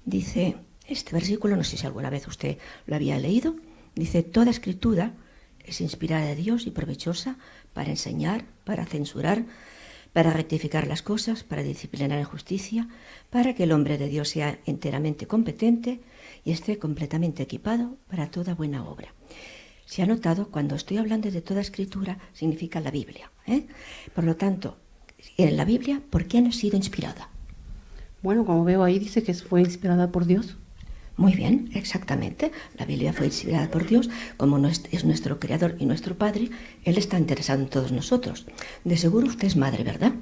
dice este versículo, no sé si alguna vez usted lo había leído, dice: toda escritura es inspirada de Dios y provechosa para enseñar, para censurar, para rectificar las cosas, para disciplinar en justicia, para que el hombre de Dios sea enteramente competente y esté completamente equipado para toda buena obra. Se ha notado, cuando estoy hablando de toda escritura, significa la Biblia, ¿eh? Por lo tanto, en la Biblia, ¿por qué ha sido inspirada? Bueno, como veo ahí, dice que fue inspirada por Dios. Muy bien, exactamente. La Biblia fue inspirada por Dios. Como es nuestro Creador y nuestro Padre, Él está interesado en todos nosotros. De seguro usted es madre, ¿verdad?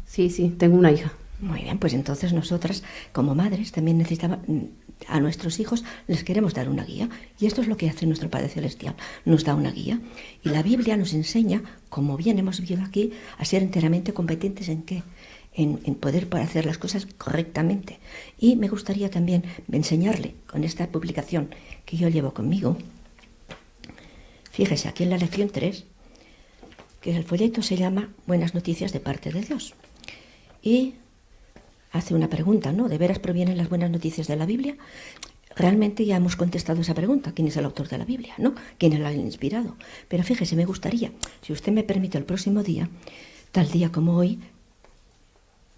Sí, tengo una hija. Muy bien, pues entonces nosotras, como madres, también necesitamos, a nuestros hijos les queremos dar una guía. Y esto es lo que hace nuestro Padre Celestial, nos da una guía. Y la Biblia nos enseña, como bien hemos visto aquí, a ser enteramente competentes ¿en qué? En poder hacer las cosas correctamente. Y me gustaría también enseñarle con esta publicación que yo llevo conmigo. Fíjese, aquí en la lección 3, que el folleto se llama Buenas noticias de parte de Dios. Y hace una pregunta, ¿no? ¿De veras provienen las buenas noticias de la Biblia? Realmente ya hemos contestado esa pregunta. ¿Quién es el autor de la Biblia? ¿No? ¿Quién la ha inspirado? Pero fíjese, me gustaría, si usted me permite, el próximo día, tal día como hoy,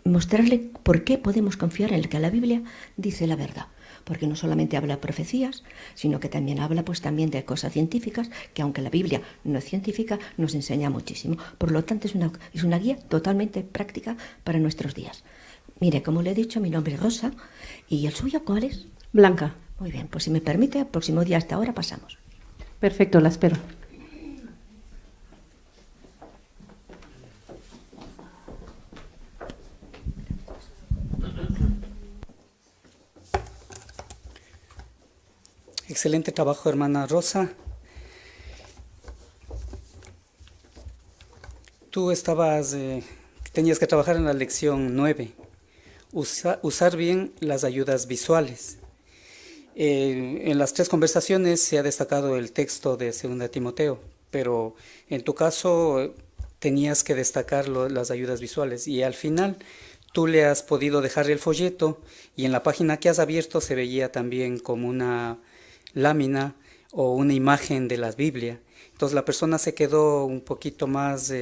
mostrarle por qué podemos confiar en el que la Biblia dice la verdad. Porque no solamente habla de profecías, sino que también habla pues también de cosas científicas, que aunque la Biblia no es científica, nos enseña muchísimo. Por lo tanto, es una guía totalmente práctica para nuestros días. Mire, como le he dicho, mi nombre es Rosa. ¿Y el suyo cuál es? Blanca. Muy bien, pues si me permite, el próximo día a esta hora pasamos. Perfecto, la espero. Excelente trabajo, hermana Rosa. Tú tenías que trabajar en la lección 9, usar bien las ayudas visuales. En las 3 conversaciones se ha destacado el texto de 2 Timoteo, pero en tu caso tenías que destacar las ayudas visuales y al final tú le has podido dejar el folleto y en la página que has abierto se veía también como una lámina o una imagen de la Biblia. Entonces la persona se quedó un poquito más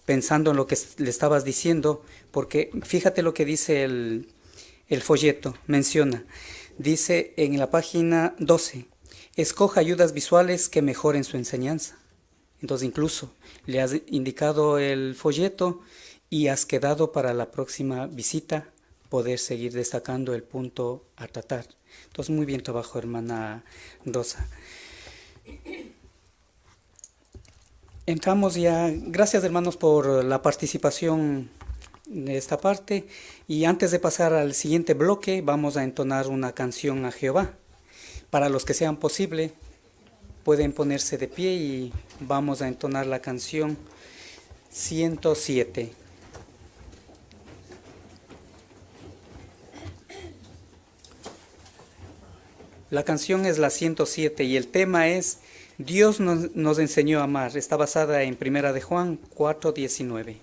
pensando en lo que le estabas diciendo, porque fíjate lo que dice el folleto, dice en la página 12, escoja ayudas visuales que mejoren su enseñanza. Entonces incluso le has indicado el folleto y has quedado para la próxima visita poder seguir destacando el punto a tratar. Entonces, muy bien trabajo, hermana Rosa. Entramos ya. Gracias, hermanos, por la participación de esta parte. Y antes de pasar al siguiente bloque, vamos a entonar una canción a Jehová. Para los que sean posible, pueden ponerse de pie y vamos a entonar la canción 107. La canción es la 107 y el tema es Dios nos enseñó a amar. Está basada en 1 de Juan 4:19.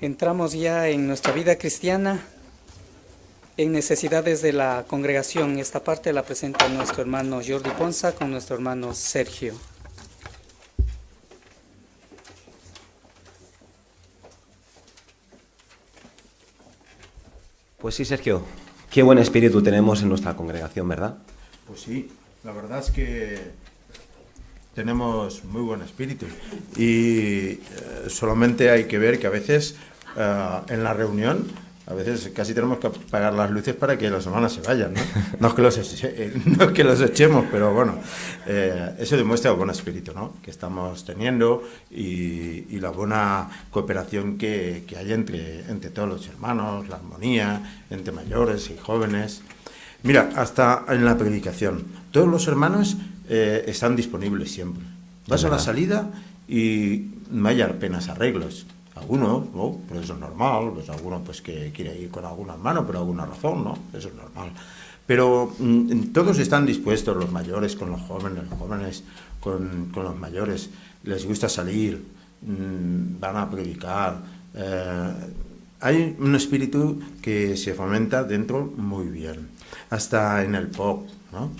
Entramos ya en nuestra vida cristiana, en necesidades de la congregación. Esta parte la presenta nuestro hermano Jordi Ponza con nuestro hermano Sergio. Pues sí, Sergio, qué buen espíritu tenemos en nuestra congregación, ¿verdad? Pues sí, la verdad es que tenemos muy buen espíritu y solamente hay que ver que a veces en la reunión, a veces casi tenemos que apagar las luces para que los hermanos se vayan, ¿no? No es que los echemos, pero bueno, eso demuestra el buen espíritu, ¿no?, que estamos teniendo y la buena cooperación que hay entre todos los hermanos, la armonía entre mayores y jóvenes. Mira, hasta en la predicación, todos los hermanos están disponibles siempre. Vas a la salida y no hay apenas arreglos. Algunos, ¿no?, pues eso es normal, pues alguno pues que quiere ir con algún hermano por alguna razón, ¿no?, eso es normal. Pero todos están dispuestos, los mayores con los jóvenes con los mayores, les gusta salir, van a predicar, hay un espíritu que se fomenta dentro muy bien, hasta en el POC, ¿no?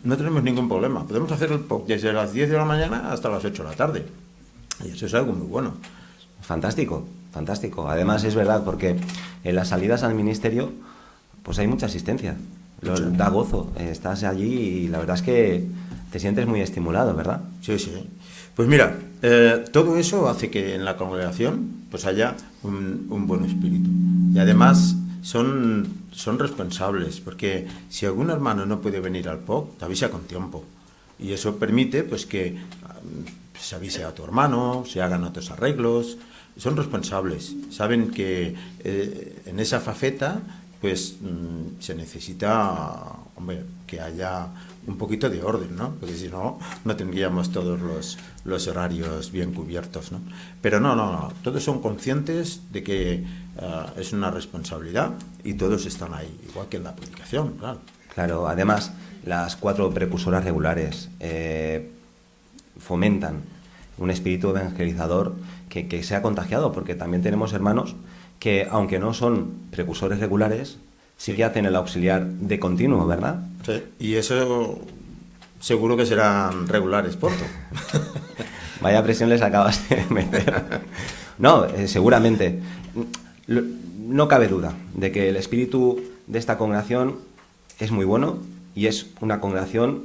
No tenemos ningún problema, podemos hacer el POC desde las 10 de la mañana hasta las 8 de la tarde, y eso es algo muy bueno. Fantástico, fantástico. Además es verdad, porque en las salidas al ministerio pues hay mucha asistencia, da gozo, estás allí y la verdad es que te sientes muy estimulado, ¿verdad? Sí, sí. Pues mira, todo eso hace que en la congregación pues haya un buen espíritu. Y además son responsables, porque si algún hermano no puede venir al POC, te avisa con tiempo. Y eso permite pues que se avise a tu hermano, se hagan otros arreglos. Son responsables, saben que en esa faceta pues se necesita, hombre, que haya un poquito de orden, ¿no? Porque si no, no tendríamos todos los horarios bien cubiertos, ¿no? Pero no, todos son conscientes de que es una responsabilidad y todos están ahí, igual que en la predicación, claro. Claro, además, las 4 precursoras regulares fomentan un espíritu evangelizador que se ha contagiado, porque también tenemos hermanos que, aunque no son precursores regulares, sí que hacen el auxiliar de continuo, ¿verdad? Sí, y eso seguro que serán regulares pronto. Vaya presión les acabas de meter. No, seguramente. No cabe duda de que el espíritu de esta congregación es muy bueno y es una congregación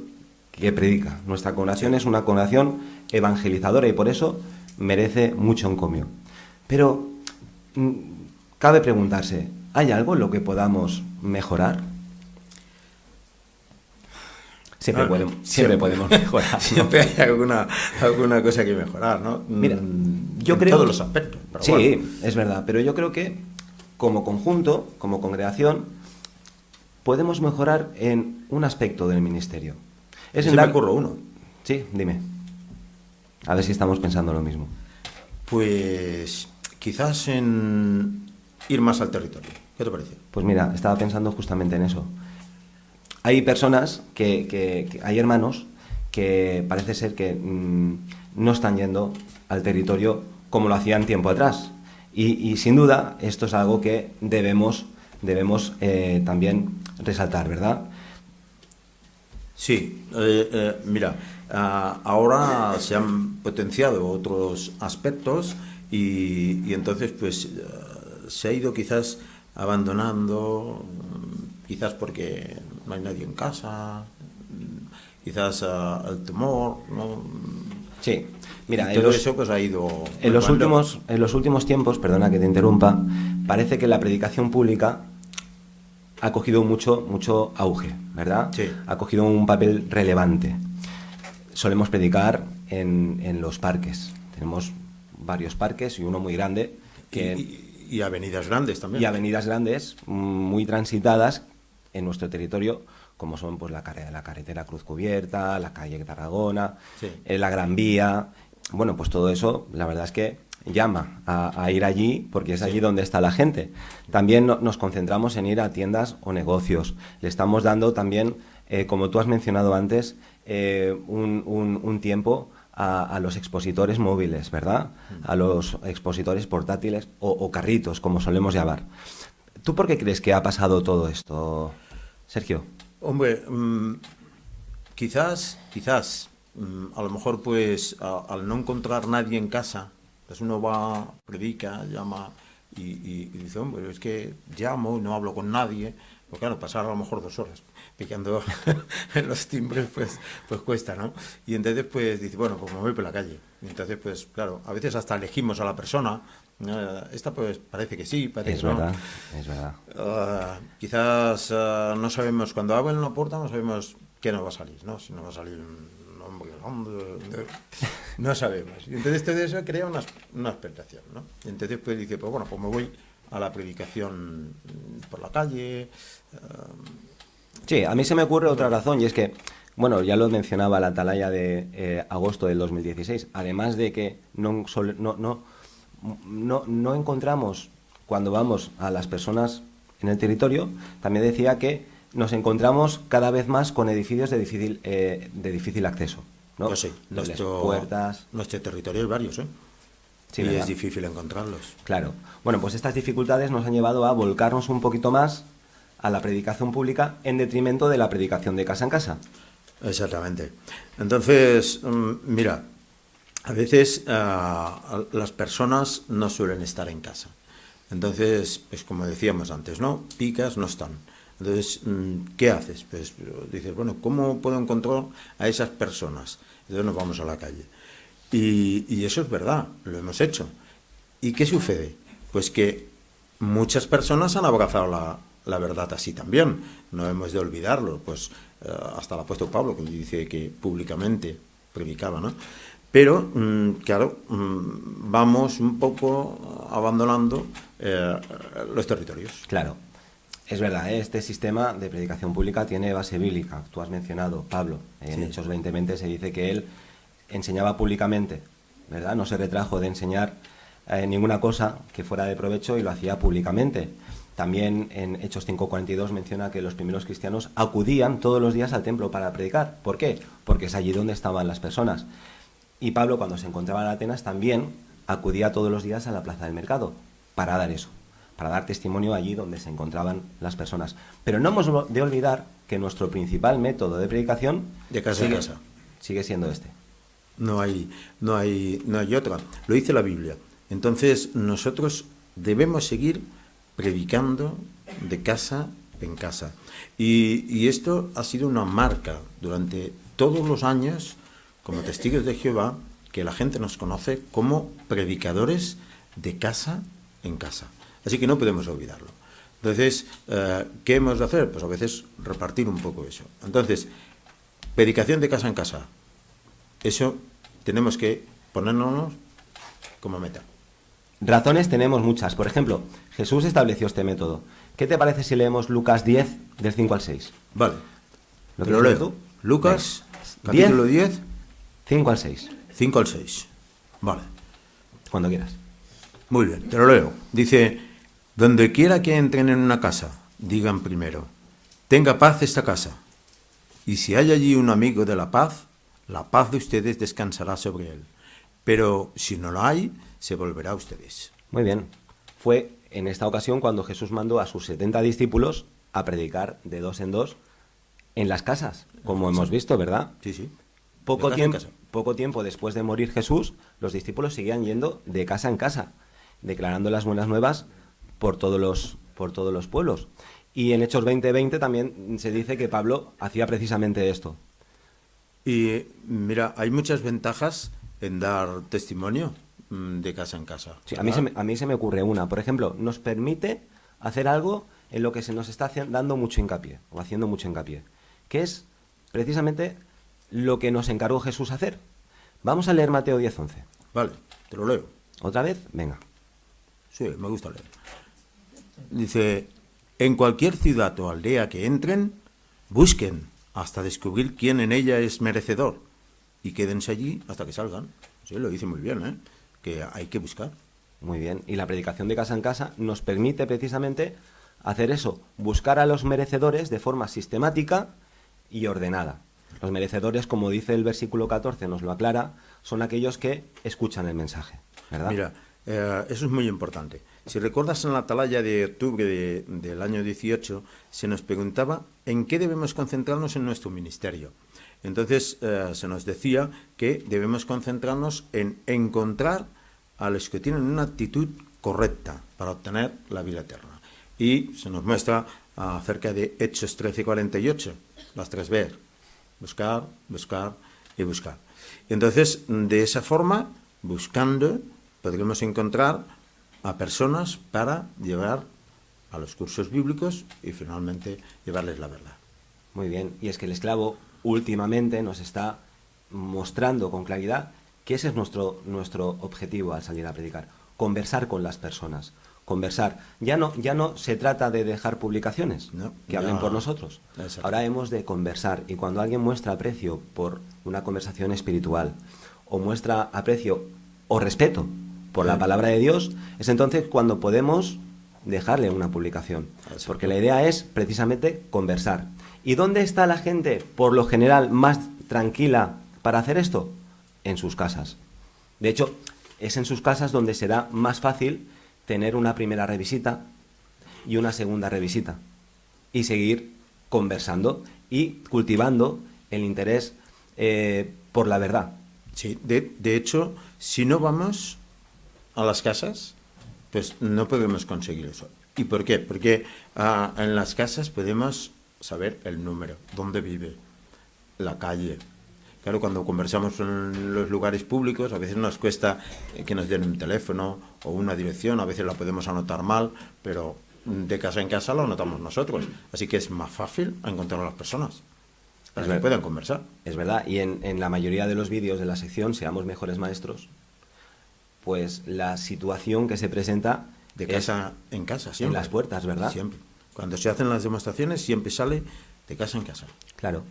que predica. Nuestra congregación es una congregación evangelizadora y por eso merece mucho encomio. Pero cabe preguntarse, ¿hay algo en lo que podamos mejorar? Siempre podemos mejorar. Siempre hay alguna cosa que mejorar, ¿no? Mira, yo creo todos los aspectos. Pero sí, bueno. Es verdad, pero yo creo que como conjunto, como congregación, podemos mejorar en un aspecto del ministerio. Me ocurre uno. Sí, dime. A ver si estamos pensando lo mismo. Pues quizás en ir más al territorio. ¿Qué te parece? Pues mira, estaba pensando justamente en eso. Hay personas que hay hermanos que parece ser que no están yendo al territorio como lo hacían tiempo atrás. Y sin duda esto es algo que debemos también resaltar, ¿verdad? Sí, mira, ahora se han potenciado otros aspectos y entonces pues se ha ido quizás abandonando, quizás porque no hay nadie en casa, quizás el temor, ¿no? Sí, mira, todo eso pues ha ido... En los últimos tiempos, perdona que te interrumpa, parece que la predicación pública ha cogido mucho auge, ¿verdad? Sí. Ha cogido un papel relevante. Solemos predicar en los parques. Tenemos varios parques y uno muy grande. Y avenidas grandes también. Y avenidas grandes, muy transitadas en nuestro territorio, como son pues la carretera Cruz Cubierta, la calle Tarragona, sí, la Gran Vía. Bueno, pues todo eso, la verdad es que llama a ir allí, porque es allí donde está la gente. También nos concentramos en ir a tiendas o negocios. Le estamos dando también, como tú has mencionado antes, un tiempo a los expositores móviles, ¿verdad? A los expositores portátiles o carritos, como solemos llamar. ¿Tú por qué crees que ha pasado todo esto, Sergio? Hombre, quizás, a lo mejor pues al no encontrar nadie en casa, pues uno va, predica, llama y dice, hombre, es que llamo y no hablo con nadie. Pues claro, pasar a lo mejor 2 horas picando en los timbres, pues cuesta, ¿no? Y entonces pues dice, bueno, pues me voy por la calle. Y entonces pues claro, a veces hasta elegimos a la persona. Esta pues parece que sí, parece que no. Es verdad. Quizás no sabemos, cuando abren la puerta no sabemos qué nos va a salir, ¿no? Si nos va a salir un hombre grande, no sabemos. Y entonces todo eso crea una expectación, ¿no? Y entonces pues dice, pues bueno, pues me voy a la predicación por la calle. Sí, a mí se me ocurre otra razón, y es que, bueno, ya lo mencionaba la atalaya de agosto del 2016, además de que no encontramos, cuando vamos a las personas en el territorio, también decía que nos encontramos cada vez más con edificios de difícil acceso, ¿no? Pues sí, puertas. Nuestro territorio es varios, ¿eh? Sí, y ¿verdad? es difícil encontrarlos. Claro. Bueno, pues estas dificultades nos han llevado a volcarnos un poquito más a la predicación pública en detrimento de la predicación de casa en casa. Exactamente. Entonces, mira, a veces las personas no suelen estar en casa. Entonces, pues como decíamos antes, ¿no? Picas no están. Entonces, ¿qué haces? Pues dices, bueno, ¿cómo puedo encontrar a esas personas? Entonces nos vamos a la calle. Y eso es verdad, lo hemos hecho. ¿Y qué sucede? Pues que muchas personas han abrazado la verdad así también. No hemos de olvidarlo. Pues hasta el apóstol Pablo, que dice que públicamente predicaba, ¿no? Pero, claro, vamos un poco abandonando los territorios. Claro. Es verdad, este sistema de predicación pública tiene base bíblica. Tú has mencionado, Pablo, en Hechos 20:20 se dice que él enseñaba públicamente, ¿verdad? No se retrajo de enseñar ninguna cosa que fuera de provecho y lo hacía públicamente. También en Hechos 5:42 menciona que los primeros cristianos acudían todos los días al templo para predicar. ¿Por qué? Porque es allí donde estaban las personas. Y Pablo, cuando se encontraba en Atenas, también acudía todos los días a la plaza del mercado para dar eso, para dar testimonio allí donde se encontraban las personas. Pero no hemos de olvidar que nuestro principal método de predicación de casa a casa sigue siendo este. No hay otra. Lo dice la Biblia. Entonces nosotros debemos seguir predicando de casa en casa. Y esto ha sido una marca durante todos los años, como testigos de Jehová, que la gente nos conoce como predicadores de casa en casa. Así que no podemos olvidarlo. Entonces, ¿qué hemos de hacer? Pues a veces repartir un poco eso. Entonces, predicación de casa en casa. Eso tenemos que ponernos como meta. Razones tenemos muchas. Por ejemplo, Jesús estableció este método. ¿Qué te parece si leemos Lucas 10, del 5 al 6? Vale. ¿Lo leo tú? Lucas, capítulo 10, 5 al 6. 5 al 6. Vale. Cuando quieras. Muy bien, te lo leo. Dice, donde quiera que entren en una casa, digan primero, tenga paz esta casa. Y si hay allí un amigo de la paz de ustedes descansará sobre él. Pero si no lo hay, se volverá a ustedes. Muy bien. Fue en esta ocasión cuando Jesús mandó a sus 70 discípulos a predicar de dos en dos en las casas, como hemos visto, ¿verdad? Sí, sí. Poco tiempo después de morir Jesús, los discípulos seguían yendo de casa en casa, declarando las buenas nuevas por todos los pueblos. Y en Hechos 20:20 también se dice que Pablo hacía precisamente esto. Y mira, hay muchas ventajas en dar testimonio de casa en casa. Sí, a mí se me ocurre una. Por ejemplo, nos permite hacer algo en lo que se nos está dando mucho hincapié, o haciendo mucho hincapié, que es precisamente lo que nos encargó Jesús hacer. Vamos a leer Mateo 10:11. Vale, te lo leo. ¿Otra vez? Venga. Sí, me gusta leer. Dice, en cualquier ciudad o aldea que entren, busquen hasta descubrir quién en ella es merecedor y quédense allí hasta que salgan. Sí, lo dice muy bien, ¿eh? Que hay que buscar. Muy bien. Y la predicación de casa en casa nos permite precisamente hacer eso, buscar a los merecedores de forma sistemática y ordenada. Los merecedores, como dice el versículo 14, nos lo aclara, son aquellos que escuchan el mensaje, ¿verdad? Mira, eso es muy importante. Si recuerdas, en la atalaya de octubre del año 18, se nos preguntaba en qué debemos concentrarnos en nuestro ministerio. Entonces se nos decía que debemos concentrarnos en encontrar a los que tienen una actitud correcta para obtener la vida eterna. Y se nos muestra acerca de Hechos 13:48, las 3 Bs: buscar, buscar y buscar. Y entonces, de esa forma, buscando, podremos encontrar a personas para llevar a los cursos bíblicos y finalmente llevarles la verdad. Muy bien, y es que el esclavo últimamente nos está mostrando con claridad que ese es nuestro objetivo al salir a predicar, conversar con las personas, conversar. Ya no se trata de dejar publicaciones que hablen por nosotros. Exacto. Ahora hemos de conversar, y cuando alguien muestra aprecio por una conversación espiritual, o muestra aprecio o respeto por la palabra de Dios, es entonces cuando podemos dejarle una publicación. Exacto. Porque la idea es precisamente conversar. ¿Y dónde está la gente, por lo general, más tranquila para hacer esto? En sus casas. De hecho, es en sus casas donde será más fácil tener una primera revisita y una segunda revisita y seguir conversando y cultivando el interés por la verdad. Sí, de hecho, si no vamos a las casas, pues no podemos conseguir eso. ¿Y por qué? Porque en las casas podemos saber el número, dónde vive, la calle. Claro, cuando conversamos en los lugares públicos, a veces nos cuesta que nos den un teléfono o una dirección, a veces la podemos anotar mal, pero de casa en casa lo anotamos nosotros. Así que es más fácil encontrar a las personas para que puedan conversar. Es verdad, y en la mayoría de los vídeos de la sección Seamos Mejores Maestros, pues la situación que se presenta de casa en casa, siempre. En las puertas, ¿verdad? Siempre. Cuando se hacen las demostraciones siempre sale de casa en casa. Claro.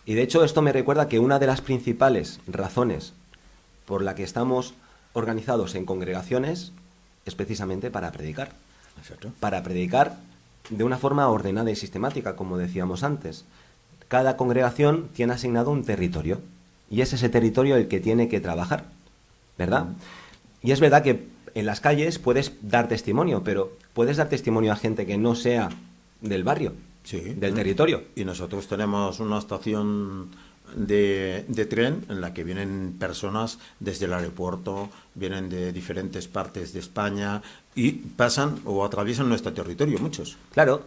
Y de hecho esto me recuerda que una de las principales razones por la que estamos organizados en congregaciones es precisamente para predicar. Exacto. Para predicar de una forma ordenada y sistemática, como decíamos antes. Cada congregación tiene asignado un territorio y es ese territorio el que tiene que trabajar, ¿verdad? Y es verdad que en las calles puedes dar testimonio, pero puedes dar testimonio a gente que no sea del barrio, del territorio. Y nosotros tenemos una estación de tren en la que vienen personas desde el aeropuerto, vienen de diferentes partes de España y pasan o atraviesan nuestro territorio, muchos. Claro,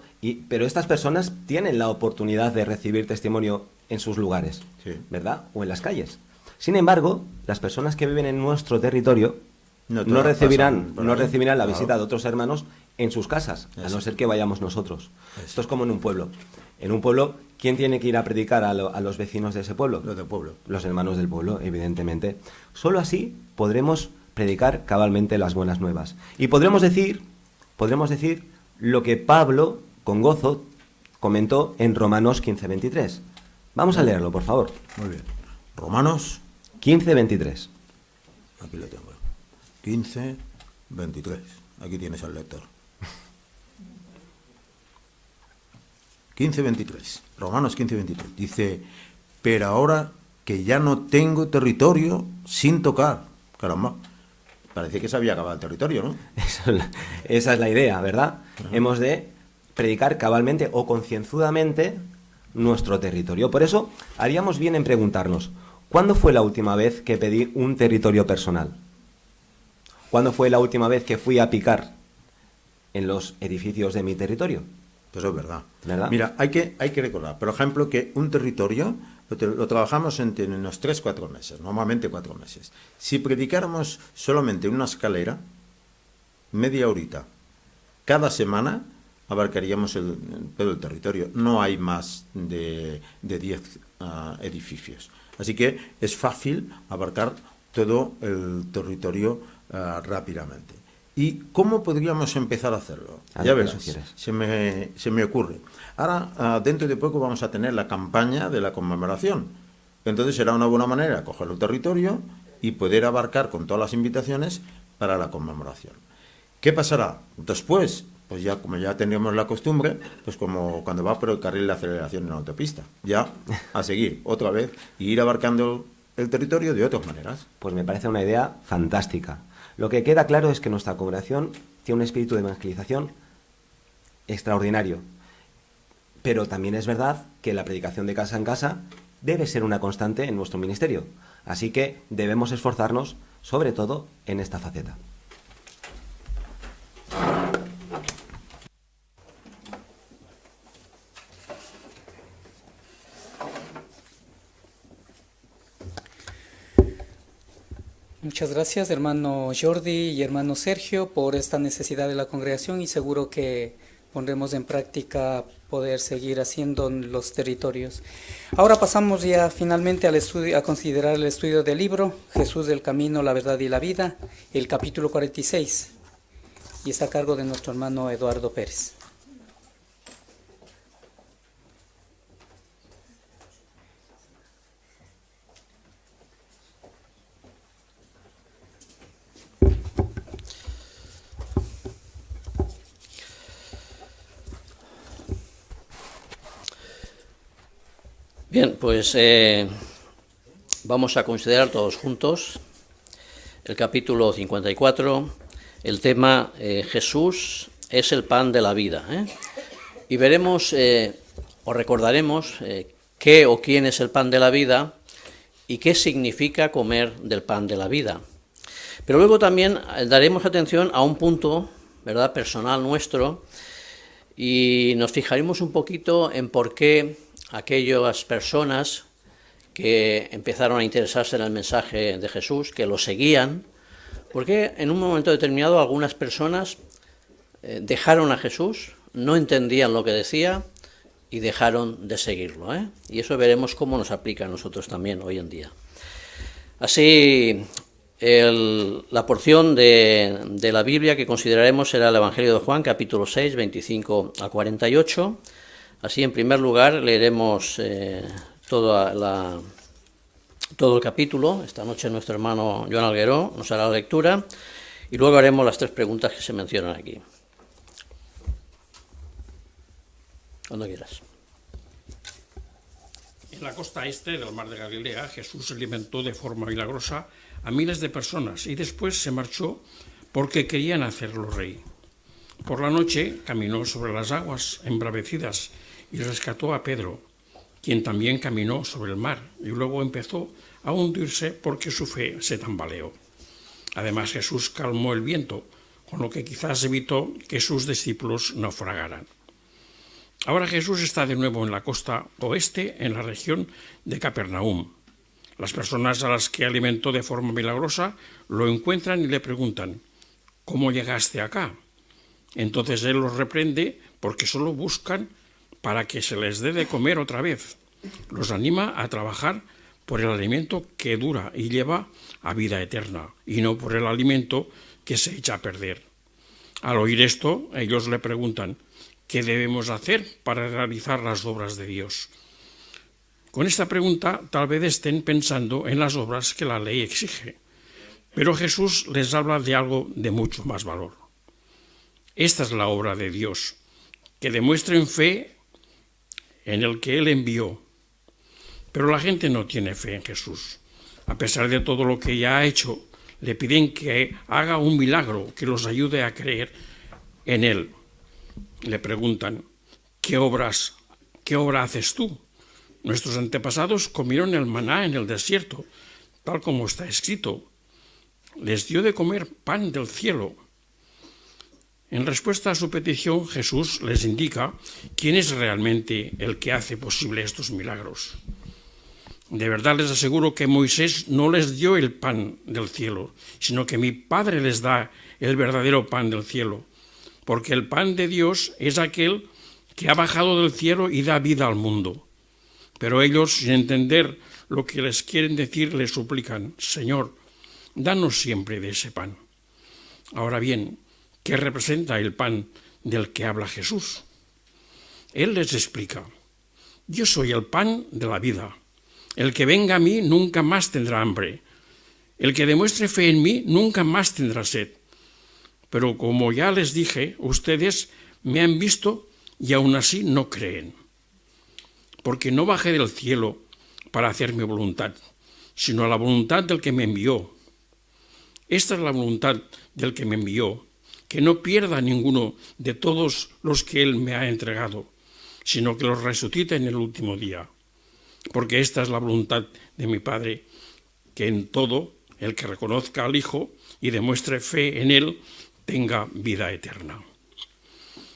pero estas personas tienen la oportunidad de recibir testimonio en sus lugares, ¿verdad? O en las calles. Sin embargo, las personas que viven en nuestro territorio no recibirán la visita de otros hermanos en sus casas, a no ser que vayamos nosotros. Esto es como en un pueblo. En un pueblo, ¿quién tiene que ir a predicar a los vecinos de ese pueblo? Los del pueblo. Los hermanos del pueblo, evidentemente. Solo así podremos predicar cabalmente las buenas nuevas. Y podremos decir lo que Pablo, con gozo, comentó en Romanos 15:23. Vamos a leerlo, por favor. Muy bien. Romanos 15:23. Aquí lo tengo. 15:23. Aquí tienes al lector. 15:23. Romanos 15:23. Dice, pero ahora que ya no tengo territorio sin tocar. Caramba. Parece que se había acabado el territorio, ¿no? Esa es la idea, ¿verdad? Hemos de predicar cabalmente o concienzudamente nuestro territorio. Por eso haríamos bien en preguntarnos, ¿cuándo fue la última vez que pedí un territorio personal? ¿Cuándo fue la última vez que fui a picar en los edificios de mi territorio? Pues es verdad. ¿Verdad? Mira, hay que recordar, por ejemplo, que un territorio lo trabajamos en unos 3-4 meses, normalmente 4 meses. Si predicáramos solamente una escalera, media horita, cada semana abarcaríamos todo el territorio. No hay más de 10 edificios. Así que es fácil abarcar todo el territorio rápidamente. ¿Y cómo podríamos empezar a hacerlo? Ya verás, se me ocurre. Ahora, dentro de poco vamos a tener la campaña de la conmemoración. Entonces será una buena manera coger el territorio y poder abarcar con todas las invitaciones para la conmemoración. ¿Qué pasará? Después, pues ya como ya tendríamos la costumbre, pues como cuando va por el carril de aceleración en la autopista, ya a seguir otra vez y ir abarcando el territorio de otras maneras. Pues me parece una idea fantástica. Lo que queda claro es que nuestra congregación tiene un espíritu de evangelización extraordinario. Pero también es verdad que la predicación de casa en casa debe ser una constante en nuestro ministerio. Así que debemos esforzarnos, sobre todo, en esta faceta. Muchas gracias, hermano Jordi y hermano Sergio, por esta necesidad de la congregación y seguro que pondremos en práctica poder seguir haciendo los territorios. Ahora pasamos ya finalmente al estudio, a considerar el estudio del libro Jesús del Camino, la Verdad y la Vida, el capítulo 46, y está a cargo de nuestro hermano Eduardo Pérez. Bien, pues vamos a considerar todos juntos el capítulo 54, el tema Jesús es el pan de la vida. Y veremos o recordaremos qué o quién es el pan de la vida y qué significa comer del pan de la vida. Pero luego también daremos atención a un punto, ¿verdad?, personal nuestro, y nos fijaremos un poquito en por qué aquellas personas que empezaron a interesarse en el mensaje de Jesús, que lo seguían, por qué en un momento determinado algunas personas dejaron a Jesús, no entendían lo que decía y dejaron de seguirlo. Y eso veremos cómo nos aplica a nosotros también hoy en día. Así, la porción de la Biblia que consideraremos será el Evangelio de Juan, capítulo 6, 25 a 48. Así, en primer lugar, leeremos todo el capítulo. Esta noche nuestro hermano Joan Algueró nos hará la lectura y luego haremos las 3 preguntas que se mencionan aquí. Cuando quieras. En la costa este del mar de Galilea, Jesús alimentó de forma milagrosa a miles de personas y después se marchó porque querían hacerlo rey. Por la noche caminó sobre las aguas embravecidas y rescató a Pedro, quien también caminó sobre el mar y luego empezó a hundirse porque su fe se tambaleó. Además, Jesús calmó el viento, con lo que quizás evitó que sus discípulos naufragaran. Ahora Jesús está de nuevo en la costa oeste, en la región de Capernaum. Las personas a las que alimentó de forma milagrosa lo encuentran y le preguntan: ¿cómo llegaste acá? Entonces él los reprende porque solo buscan para que se les dé de comer otra vez. Los anima a trabajar por el alimento que dura y lleva a vida eterna, y no por el alimento que se echa a perder. Al oír esto, ellos le preguntan: ¿qué debemos hacer para realizar las obras de Dios? Con esta pregunta tal vez estén pensando en las obras que la ley exige, pero Jesús les habla de algo de mucho más valor. Esta es la obra de Dios, que demuestren fe en el que Él envió. Pero la gente no tiene fe en Jesús. A pesar de todo lo que ya ha hecho, le piden que haga un milagro que los ayude a creer en Él. Le preguntan: ¿qué obra haces tú? Nuestros antepasados comieron el maná en el desierto, tal como está escrito. Les dio de comer pan del cielo. En respuesta a su petición, Jesús les indica quién es realmente el que hace posible estos milagros. De verdad les aseguro que Moisés no les dio el pan del cielo, sino que mi Padre les da el verdadero pan del cielo, porque el pan de Dios es aquel que ha bajado del cielo y da vida al mundo. Pero ellos, sin entender lo que les quieren decir, les suplican: Señor, danos siempre de ese pan. Ahora bien, ¿qué representa el pan del que habla Jesús? Él les explica: yo soy el pan de la vida. El que venga a mí nunca más tendrá hambre. El que demuestre fe en mí nunca más tendrá sed. Pero como ya les dije, ustedes me han visto y aún así no creen. Porque no bajé del cielo para hacer mi voluntad, sino la voluntad del que me envió. Esta es la voluntad del que me envió, que no pierda ninguno de todos los que Él me ha entregado, sino que los resucite en el último día. Porque esta es la voluntad de mi Padre, que en todo el que reconozca al Hijo y demuestre fe en Él, tenga vida eterna.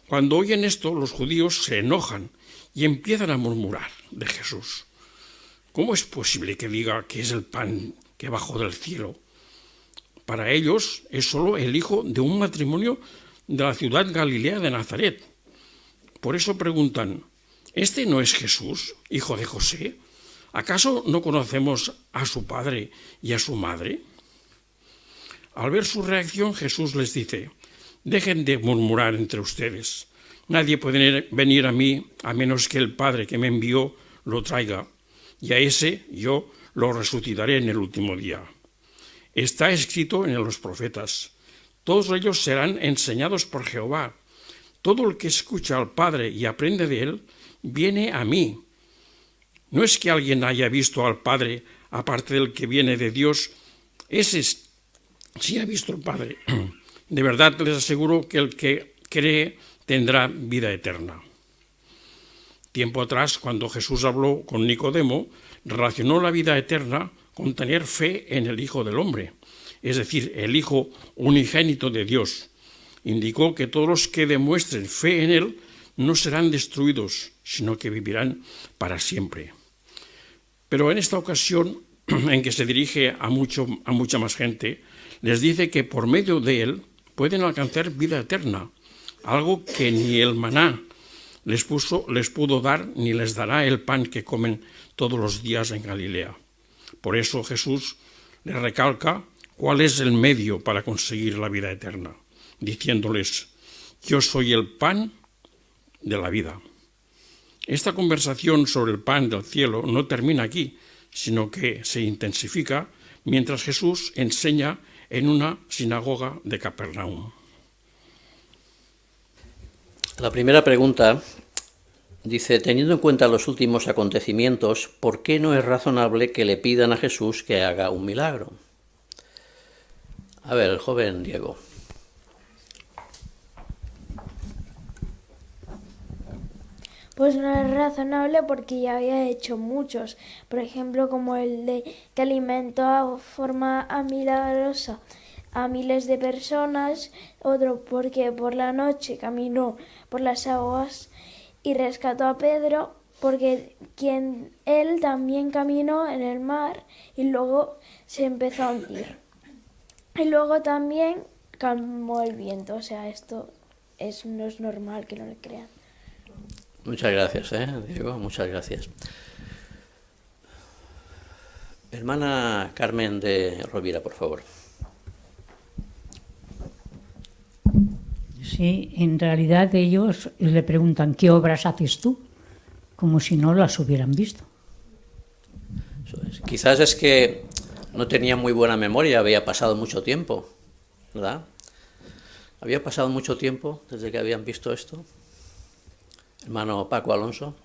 Cuando oyen esto, los judíos se enojan y empiezan a murmurar de Jesús. ¿Cómo es posible que diga que es el pan que bajó del cielo? Para ellos es solo el hijo de un matrimonio de la ciudad galilea de Nazaret. Por eso preguntan: ¿este no es Jesús, hijo de José? ¿Acaso no conocemos a su padre y a su madre? Al ver su reacción, Jesús les dice: dejen de murmurar entre ustedes. Nadie puede venir a mí a menos que el Padre que me envió lo traiga, y a ese yo lo resucitaré en el último día. Está escrito en los profetas: todos ellos serán enseñados por Jehová. Todo el que escucha al Padre y aprende de él, viene a mí. No es que alguien haya visto al Padre aparte del que viene de Dios, ese sí ha visto al Padre. De verdad les aseguro que el que cree tendrá vida eterna. Tiempo atrás, cuando Jesús habló con Nicodemo, relacionó la vida eterna con tener fe en el Hijo del Hombre, es decir, el Hijo unigénito de Dios. Indicó que todos los que demuestren fe en Él no serán destruidos, sino que vivirán para siempre. Pero en esta ocasión, en que se dirige a mucha más gente, les dice que por medio de Él pueden alcanzar vida eterna, algo que ni el maná les pudo dar ni les dará el pan que comen todos los días en Galilea. Por eso Jesús les recalca cuál es el medio para conseguir la vida eterna, diciéndoles: yo soy el pan de la vida. Esta conversación sobre el pan del cielo no termina aquí, sino que se intensifica mientras Jesús enseña en una sinagoga de Capernaum. La primera pregunta dice: teniendo en cuenta los últimos acontecimientos, ¿por qué no es razonable que le pidan a Jesús que haga un milagro? A ver, el joven Diego. Pues no es razonable porque ya había hecho muchos, por ejemplo como el de que alimentó a forma milagrosa a miles de personas, otro porque por la noche caminó por las aguas y rescató a Pedro, porque él también caminó en el mar y luego se empezó a hundir. Y luego también calmó el viento, o sea, esto no es normal que no le crean. Muchas gracias, Diego, muchas gracias. Hermana Carmen de Rovira, por favor. Sí, en realidad ellos le preguntan: ¿qué obras haces tú? Como si no las hubieran visto. Eso es. Quizás es que no tenía muy buena memoria, había pasado mucho tiempo, ¿verdad? ¿Había pasado mucho tiempo desde que habían visto esto? Hermano Paco Alonso.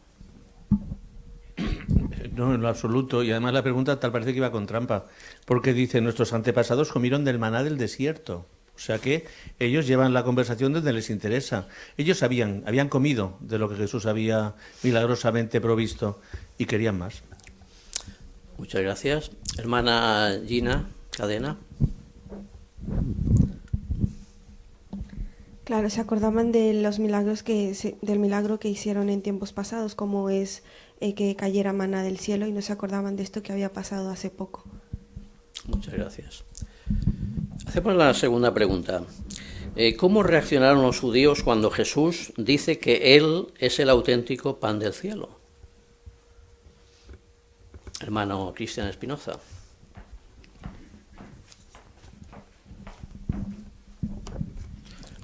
No, en lo absoluto. Y además la pregunta tal parece que iba con trampa, porque dice: nuestros antepasados comieron del maná del desierto. O sea que ellos llevan la conversación donde les interesa. Ellos habían comido de lo que Jesús había milagrosamente provisto y querían más. Muchas gracias. Hermana Gina Cadena. Claro, se acordaban de los milagros del milagro que hicieron en tiempos pasados, como es que cayera maná del cielo, y no se acordaban de esto que había pasado hace poco. Muchas gracias. Hacemos la segunda pregunta. ¿Cómo reaccionaron los judíos cuando Jesús dice que Él es el auténtico pan del cielo? Hermano Cristian Espinoza.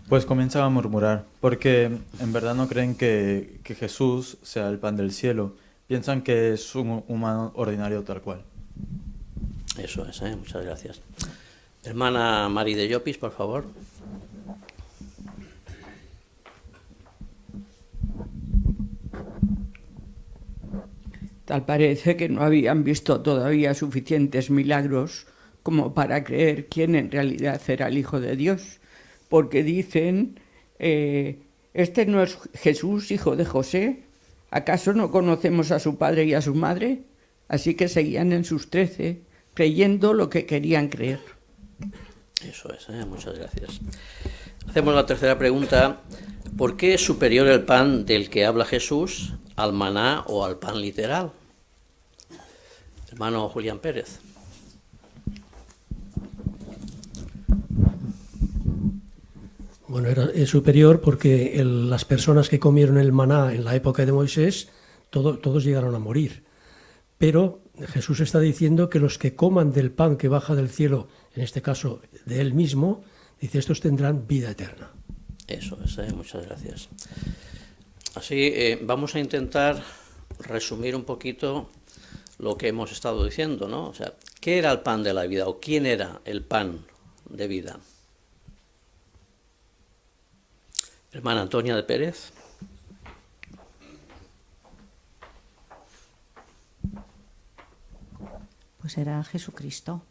Pues comienzan a murmurar, porque en verdad no creen que Jesús sea el pan del cielo. Piensan que es un humano ordinario tal cual. Eso es, muchas gracias. Hermana Mari de Llopis, por favor. Tal parece que no habían visto todavía suficientes milagros como para creer quién en realidad era el Hijo de Dios, porque dicen, ¿este no es Jesús, hijo de José? ¿Acaso no conocemos a su padre y a su madre? Así que seguían en sus 13, creyendo lo que querían creer. Eso es, muchas gracias. Hacemos la tercera pregunta. ¿Por qué es superior el pan del que habla Jesús al maná o al pan literal? Hermano Julián Pérez. Bueno, es superior porque las personas que comieron el maná en la época de Moisés, todos llegaron a morir. Pero Jesús está diciendo que los que coman del pan que baja del cielo, en este caso de Él mismo, dice, estos tendrán vida eterna. Eso es, muchas gracias. Así, vamos a intentar resumir un poquito lo que hemos estado diciendo, ¿no? O sea, ¿qué era el pan de la vida o quién era el pan de vida? Hermana Antonia de Pérez. Pues era Jesucristo.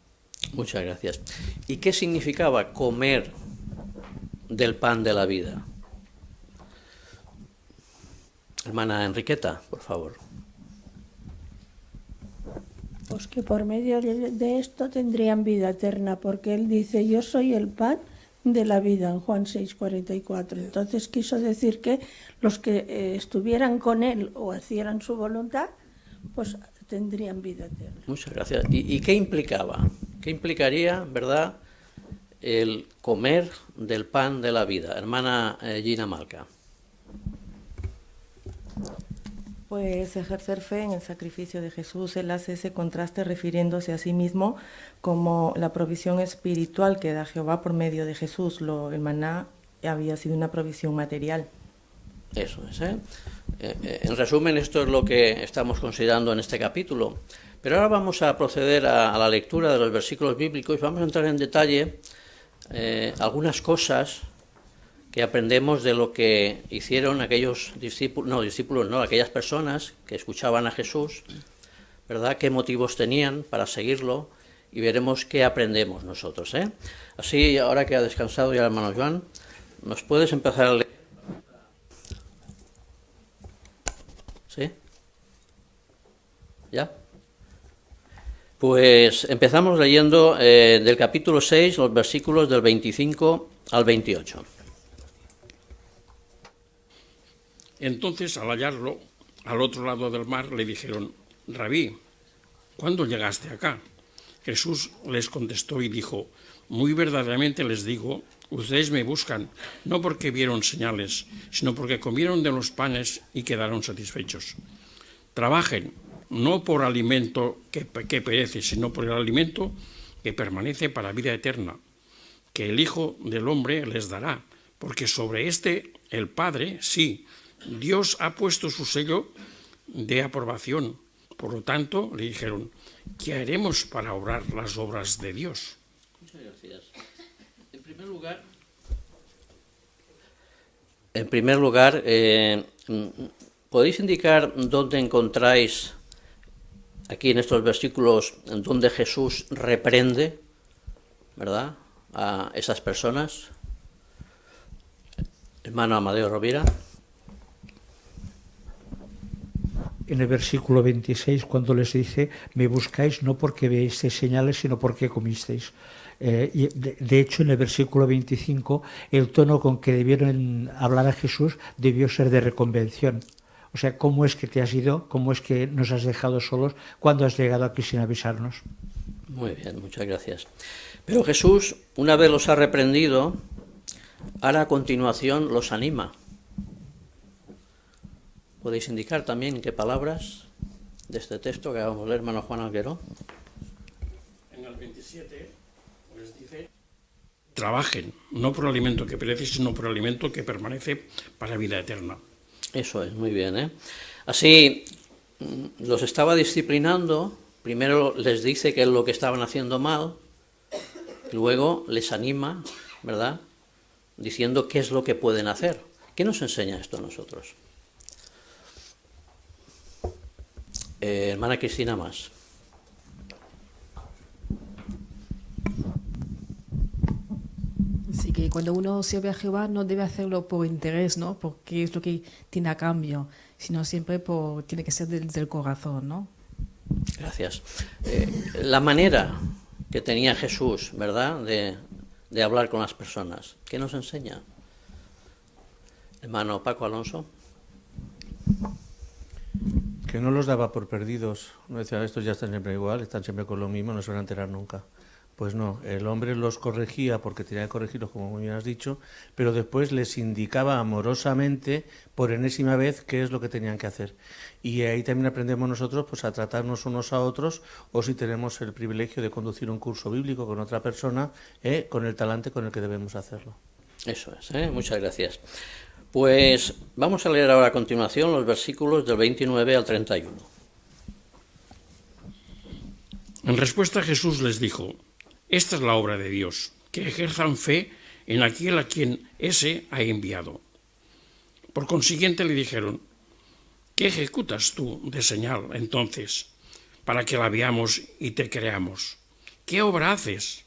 Muchas gracias. ¿Y qué significaba comer del pan de la vida? Hermana Enriqueta, por favor. Pues que por medio de esto tendrían vida eterna, porque él dice, yo soy el pan de la vida, en Juan 6:44. Entonces quiso decir que los que estuvieran con él o hicieran su voluntad, pues tendrían vida eterna. Muchas gracias. ¿Y qué implicaba? ¿Qué implicaría, verdad, el comer del pan de la vida? Hermana Gina Malca. Pues ejercer fe en el sacrificio de Jesús. Él hace ese contraste refiriéndose a sí mismo como la provisión espiritual que da Jehová por medio de Jesús. El maná había sido una provisión material. Eso es, ¿eh? En resumen, esto es lo que estamos considerando en este capítulo. Pero ahora vamos a proceder a la lectura de los versículos bíblicos. Vamos a entrar en detalle algunas cosas que aprendemos de lo que hicieron aquellos aquellas personas que escuchaban a Jesús, ¿verdad? Qué motivos tenían para seguirlo, y veremos qué aprendemos nosotros, ¿eh? Así, ahora que ha descansado ya el hermano Joan, ¿nos puedes empezar a leer? ¿Sí? ¿Ya? Pues empezamos leyendo del capítulo 6, los versículos del 25 al 28. Entonces, al hallarlo al otro lado del mar, le dijeron, Rabí, ¿cuándo llegaste acá? Jesús les contestó y dijo, muy verdaderamente les digo, ustedes me buscan, no porque vieron señales, sino porque comieron de los panes y quedaron satisfechos. Trabajen, no por alimento que perece, sino por el alimento que permanece para vida eterna, que el Hijo del Hombre les dará, porque sobre este el Padre, sí, Dios ha puesto su sello de aprobación. Por lo tanto, le dijeron, ¿qué haremos para obrar las obras de Dios? Muchas gracias. En primer lugar, ¿podéis indicar dónde encontráis, aquí en estos versículos, donde Jesús reprende, ¿verdad?, a esas personas? Hermano Amadeo Rovira. En el versículo 26, cuando les dice, me buscáis no porque veísteis señales, sino porque comisteis. Y de hecho, en el versículo 25, el tono con que debieron hablar a Jesús debió ser de reconvención. O sea, ¿cómo es que te has ido? ¿Cómo es que nos has dejado solos cuando has llegado aquí sin avisarnos? Muy bien, muchas gracias. Pero Jesús, una vez los ha reprendido, ahora a continuación los anima. ¿Podéis indicar también en qué palabras de este texto que acabamos de leer, hermano Juan Alguero? En el 27 les dice, trabajen, no por alimento que perece, sino por alimento que permanece para vida eterna. Eso es, muy bien, ¿eh? Así, los estaba disciplinando, primero les dice que es lo que estaban haciendo mal, luego les anima, ¿verdad?, diciendo qué es lo que pueden hacer. ¿Qué nos enseña esto a nosotros? Hermana Cristina Más. Sí, que cuando uno sirve a Jehová no debe hacerlo por interés, ¿no? Porque es lo que tiene a cambio, sino siempre tiene que ser del corazón, ¿no? Gracias. La manera que tenía Jesús, ¿verdad?, de hablar con las personas, ¿qué nos enseña? Hermano Paco Alonso. Que no los daba por perdidos. No decía, estos ya están siempre igual, están siempre con lo mismo, no se van a enterar nunca. Pues no, el hombre los corregía porque tenía que corregirlos, como muy bien has dicho, pero después les indicaba amorosamente, por enésima vez, qué es lo que tenían que hacer. Y ahí también aprendemos nosotros pues a tratarnos unos a otros, o si tenemos el privilegio de conducir un curso bíblico con otra persona, con el talante con el que debemos hacerlo. Eso es, muchas gracias. Pues vamos a leer ahora a continuación los versículos del 29 al 31. En respuesta Jesús les dijo, esta es la obra de Dios, que ejerzan fe en aquel a quien ése ha enviado. Por consiguiente le dijeron, ¿qué ejecutas tú de señal entonces, para que la veamos y te creamos? ¿qué obra haces?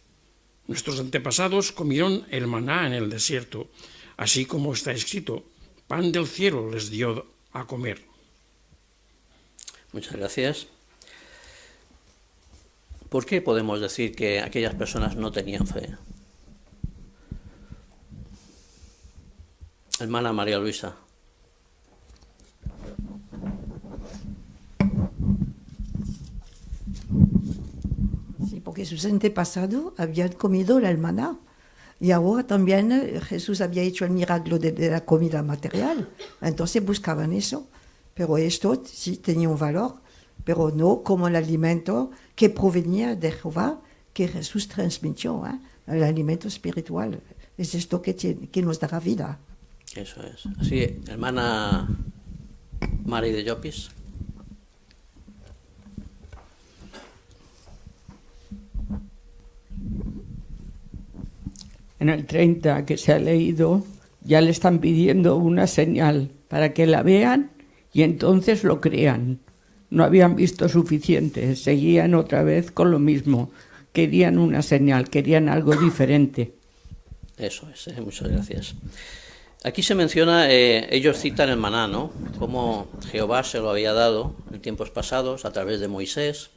Nuestros antepasados comieron el maná en el desierto, así como está escrito, pan del cielo les dio a comer. Muchas gracias. ¿Por qué podemos decir que aquellas personas no tenían fe? Hermana María Luisa. Sí, porque sus antepasados habían comido el maná. Y ahora también Jesús había hecho el milagro de la comida material. Entonces buscaban eso. Pero esto sí tenía un valor, pero no como el alimento que provenía de Jehová, que Jesús transmitió, el alimento espiritual. Es esto que nos dará vida. Eso es. Así, hermana Mari de Llopis. En el 30 que se ha leído, ya le están pidiendo una señal para que la vean y entonces lo crean. No habían visto suficiente, seguían otra vez con lo mismo. Querían una señal, querían algo diferente. Eso es, muchas gracias. Aquí se menciona, ellos citan el maná, ¿no? Cómo Jehová se lo había dado en tiempos pasados a través de Moisés.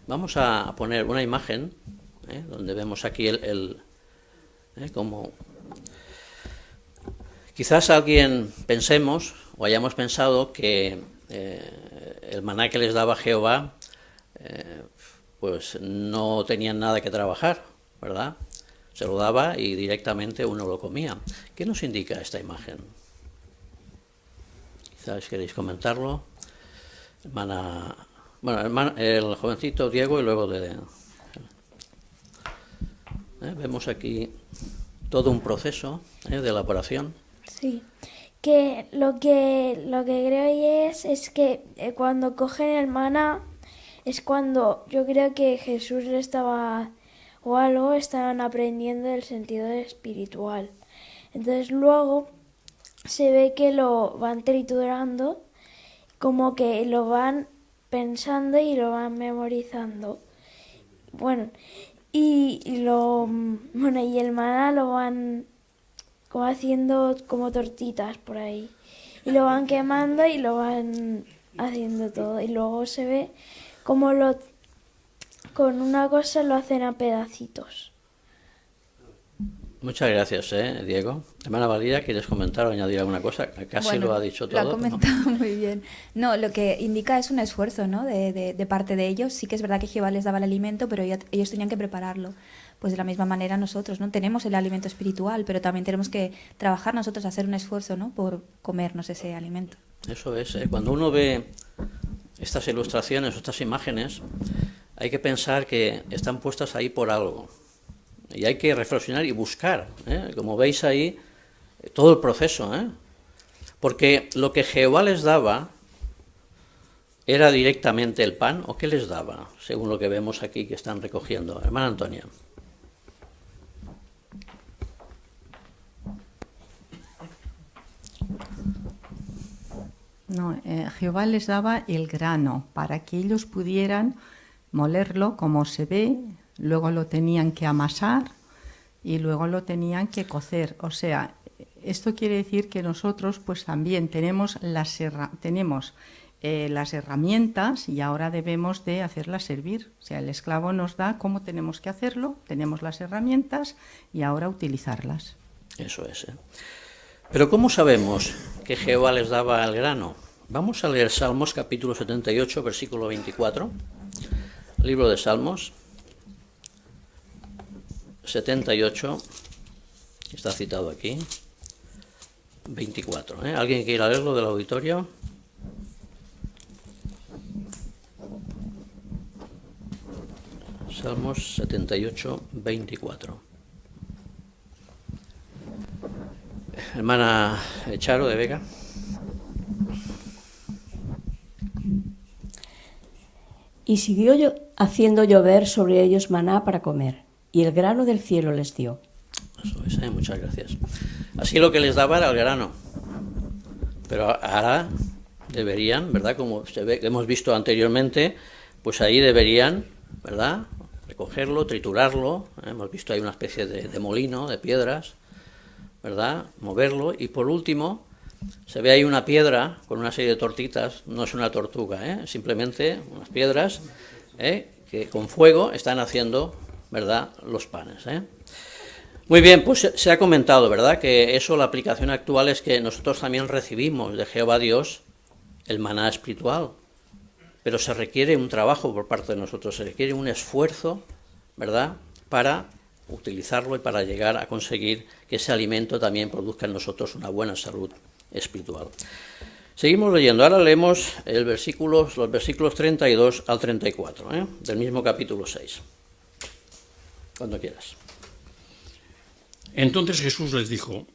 Vamos a poner una imagen, donde vemos aquí como quizás alguien pensemos o hayamos pensado que el maná que les daba Jehová pues no tenían nada que trabajar, ¿verdad? Se lo daba y directamente uno lo comía. ¿Qué nos indica esta imagen? Quizás queréis comentarlo. El jovencito Diego y luego vemos aquí todo un proceso de elaboración. Sí, que lo que creo es que cuando cogen el maná es cuando yo creo que Jesús le estaba o algo estaban aprendiendo el sentido espiritual. Entonces luego se ve que lo van triturando, como que lo van pensando y lo van memorizando. Y el maná lo van como haciendo como tortitas por ahí. Y lo van quemando y lo van haciendo todo. Y luego se ve como con una cosa lo hacen a pedacitos. Muchas gracias, Diego. Hermana Valeria, ¿quieres comentar o añadir alguna cosa? Casi lo ha dicho todo. Lo ha comentado muy bien. No, lo que indica es un esfuerzo, ¿no? de parte de ellos. Sí que es verdad que Jehová les daba el alimento, pero ellos tenían que prepararlo. Pues de la misma manera nosotros, ¿no? Tenemos el alimento espiritual, pero también tenemos que trabajar nosotros, hacer un esfuerzo, ¿no? Por comernos ese alimento. Eso es. Cuando uno ve estas ilustraciones o estas imágenes, hay que pensar que están puestas ahí por algo. Y hay que reflexionar y buscar, como veis ahí, todo el proceso. Porque lo que Jehová les daba era directamente el pan, ¿o qué les daba? Según lo que vemos aquí que están recogiendo. Hermana Antonia. No, Jehová les daba el grano para que ellos pudieran molerlo como se ve, luego lo tenían que amasar y luego lo tenían que cocer. O sea, esto quiere decir que nosotros pues también tenemos las herramientas y ahora debemos de hacerlas servir. O sea, el esclavo nos da cómo tenemos que hacerlo, tenemos las herramientas y ahora utilizarlas. Eso es. Pero ¿cómo sabemos que Jehová les daba el grano? Vamos a leer Salmos capítulo 78, versículo 24. Libro de Salmos 78, está citado aquí, 24. ¿Alguien quiere leerlo del auditorio? Salmos 78, 24. Hermana Charo de Vega. Y siguió haciendo llover sobre ellos maná para comer, y el grano del cielo les dio. Eso es, muchas gracias. Así lo que les daba era el grano. Pero ahora deberían, ¿verdad? Como hemos visto anteriormente, pues ahí deberían, ¿verdad? cogerlo, triturarlo, hemos visto ahí una especie de molino, de piedras, ¿verdad? Moverlo, y por último se ve ahí una piedra con una serie de tortitas, no es una tortuga, simplemente unas piedras que con fuego están haciendo, ¿verdad?, los panes. Muy bien, pues se ha comentado, ¿verdad?, que eso, la aplicación actual es que nosotros también recibimos de Jehová Dios el maná espiritual, pero se requiere un trabajo por parte de nosotros, se requiere un esfuerzo, ¿verdad?, para utilizarlo y para llegar a conseguir que ese alimento también produzca en nosotros una buena salud espiritual. Seguimos leyendo, ahora leemos los versículos 32 al 34, del mismo capítulo 6. Cuando quieras. Entonces Jesús les dijo: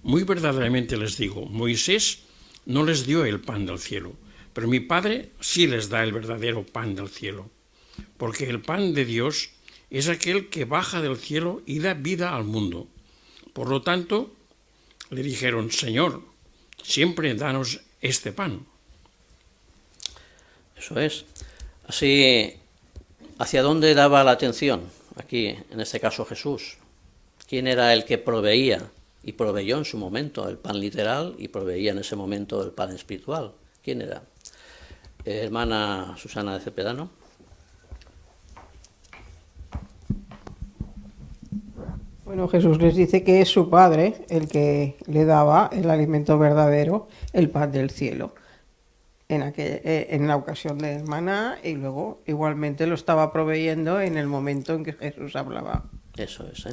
muy verdaderamente les digo, Moisés no les dio el pan del cielo, pero mi Padre sí les da el verdadero pan del cielo, porque el pan de Dios es aquel que baja del cielo y da vida al mundo. Por lo tanto, le dijeron: Señor, siempre danos este pan. Eso es. Así, ¿hacia dónde daba la atención? Aquí, en este caso, Jesús. ¿Quién era el que proveía y proveyó en su momento el pan literal y proveía en ese momento el pan espiritual? ¿Quién era? Hermana Susana de Cepedano. Bueno, Jesús les dice que es su Padre el que le daba el alimento verdadero, el pan del cielo, en la ocasión del maná, y luego igualmente lo estaba proveyendo en el momento en que Jesús hablaba. Eso es,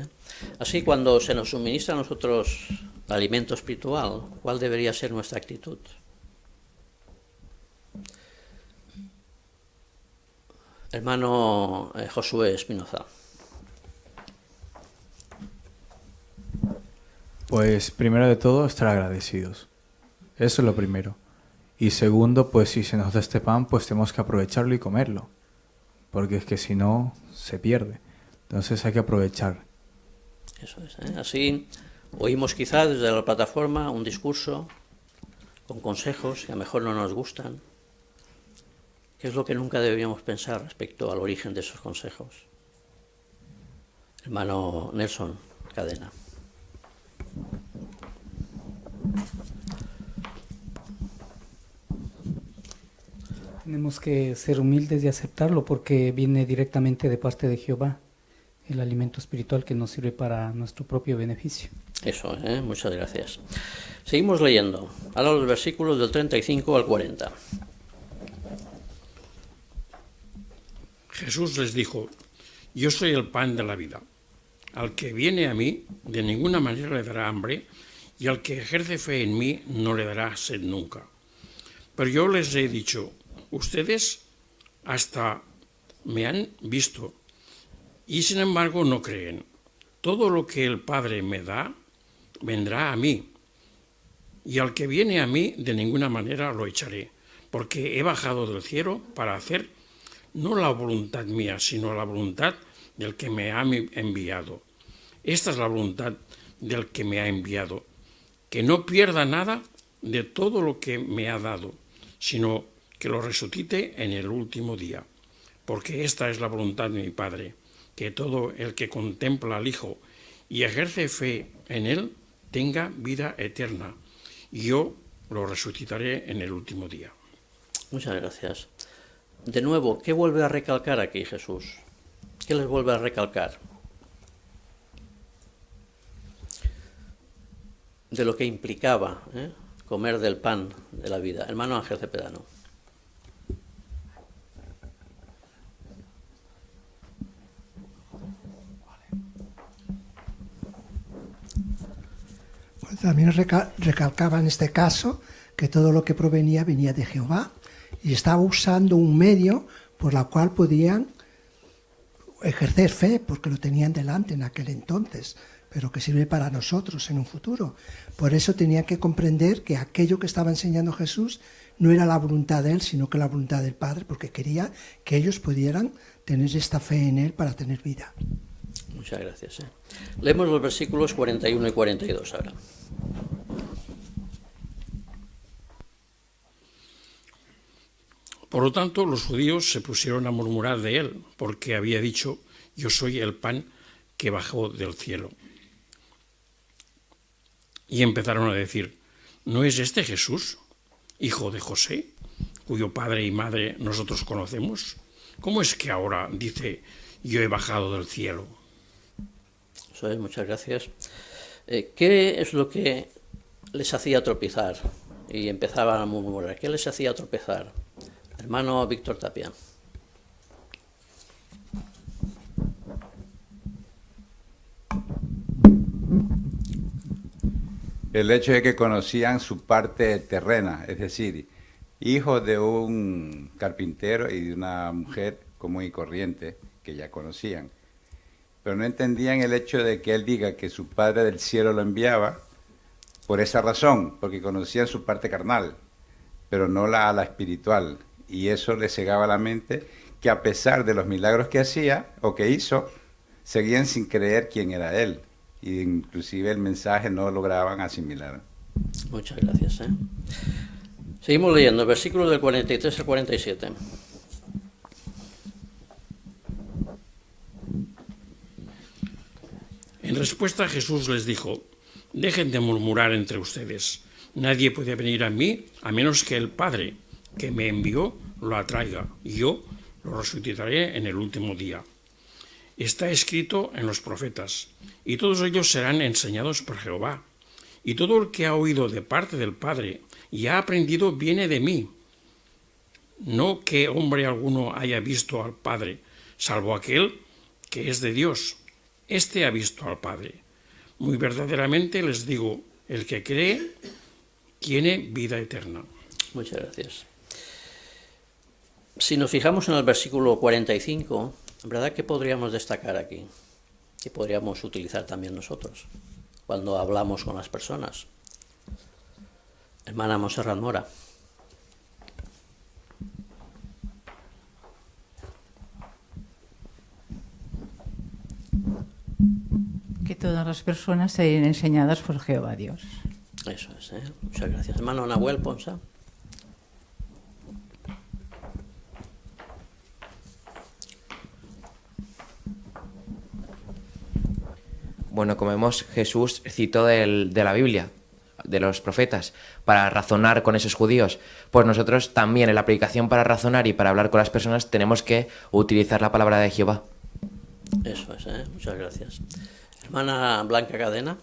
Así, cuando se nos suministra a nosotros alimento espiritual, ¿cuál debería ser nuestra actitud? Hermano Josué Espinoza. Pues primero de todo, estar agradecidos. Eso es lo primero. Y segundo, pues si se nos da este pan, pues tenemos que aprovecharlo y comerlo. Porque es que si no, se pierde. Entonces hay que aprovechar. Eso es, Así oímos quizás desde la plataforma un discurso con consejos que a lo mejor no nos gustan. ¿Qué es lo que nunca deberíamos pensar respecto al origen de esos consejos? Hermano Nelson Cadena. Tenemos que ser humildes y aceptarlo porque viene directamente de parte de Jehová, el alimento espiritual que nos sirve para nuestro propio beneficio. Eso, muchas gracias. Seguimos leyendo. Ahora los versículos del 35 al 40. Jesús les dijo: yo soy el pan de la vida. Al que viene a mí, de ninguna manera le dará hambre, y al que ejerce fe en mí, no le dará sed nunca. Pero yo les he dicho: ustedes hasta me han visto, y sin embargo no creen. Todo lo que el Padre me da, vendrá a mí, y al que viene a mí, de ninguna manera lo echaré, porque he bajado del cielo para hacer no la voluntad mía, sino la voluntad del que me ha enviado. Esta es la voluntad del que me ha enviado, que no pierda nada de todo lo que me ha dado, sino que lo resucite en el último día. Porque esta es la voluntad de mi Padre, que todo el que contempla al Hijo y ejerce fe en Él tenga vida eterna, y yo lo resucitaré en el último día. Muchas gracias. De nuevo, ¿qué vuelve a recalcar aquí Jesús? ¿Qué les vuelve a recalcar? De lo que implicaba comer del pan de la vida. Hermano Ángel Cepedano. Pues también recalcaba en este caso que todo lo que provenía venía de Jehová y estaba usando un medio por la cual podían ejercer fe, porque lo tenían delante en aquel entonces, pero que sirve para nosotros en un futuro. Por eso tenían que comprender que aquello que estaba enseñando Jesús no era la voluntad de Él, sino que la voluntad del Padre, porque quería que ellos pudieran tener esta fe en Él para tener vida. Muchas gracias. Leemos los versículos 41 y 42 ahora. Por lo tanto, los judíos se pusieron a murmurar de él, porque había dicho: yo soy el pan que bajó del cielo. Y empezaron a decir, ¿no es este Jesús, hijo de José, cuyo padre y madre nosotros conocemos? ¿Cómo es que ahora dice, yo he bajado del cielo? Eso es, muchas gracias. ¿Qué es lo que les hacía tropezar? Y empezaban a murmurar. ¿Qué les hacía tropezar? Hermano Víctor Tapia. El hecho de que conocían su parte terrena, es decir, hijo de un carpintero y de una mujer común y corriente que ya conocían. Pero no entendían el hecho de que él diga que su Padre del cielo lo enviaba por esa razón, porque conocían su parte carnal, pero no la espiritual. Y eso les cegaba la mente, que a pesar de los milagros que hacía o que hizo, seguían sin creer quién era él. Y inclusive el mensaje no lograban asimilar. Muchas gracias. Seguimos leyendo, versículos del 43 al 47. En respuesta Jesús les dijo, dejen de murmurar entre ustedes. Nadie puede venir a mí a menos que el Padre que me envió lo atraiga, y yo lo resucitaré en el último día. Está escrito en los profetas, y todos ellos serán enseñados por Jehová. Y todo el que ha oído de parte del Padre y ha aprendido viene de mí. No que hombre alguno haya visto al Padre, salvo aquel que es de Dios. Este ha visto al Padre. Muy verdaderamente les digo, el que cree tiene vida eterna. Muchas gracias. Si nos fijamos en el versículo 45, ¿verdad que podríamos destacar aquí? Que podríamos utilizar también nosotros cuando hablamos con las personas. Hermana Monserrat Mora. Que todas las personas sean enseñadas por Jehová Dios. Eso es, muchas gracias. Hermano Nahuel Ponsa. Bueno, como vemos, Jesús citó de la Biblia, de los profetas, para razonar con esos judíos. Pues nosotros también en la predicación para razonar y para hablar con las personas tenemos que utilizar la palabra de Jehová. Eso es, muchas gracias. Hermana Blanca Cadena.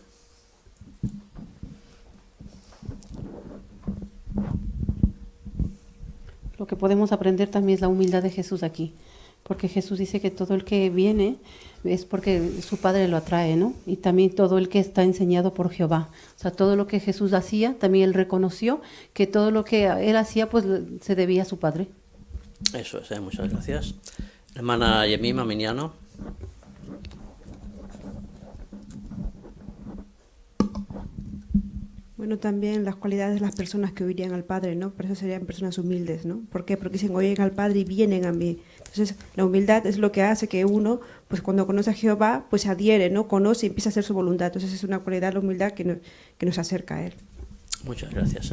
Lo que podemos aprender también es la humildad de Jesús aquí, porque Jesús dice que todo el que viene es porque su Padre lo atrae, ¿no? Y también todo el que está enseñado por Jehová. O sea, todo lo que Jesús hacía, también él reconoció que todo lo que él hacía, pues se debía a su Padre. Eso es, muchas gracias. Hermana Yemima Miniano. Bueno, también las cualidades de las personas que oirían al Padre, ¿no? Por eso serían personas humildes, ¿no? ¿Por qué? Porque dicen, oyen al Padre y vienen a mí. Entonces, la humildad es lo que hace que uno, pues cuando conoce a Jehová, pues se adhiere, ¿no? Conoce y empieza a hacer su voluntad. Entonces, es una cualidad, la humildad, que nos acerca a Él. Muchas gracias,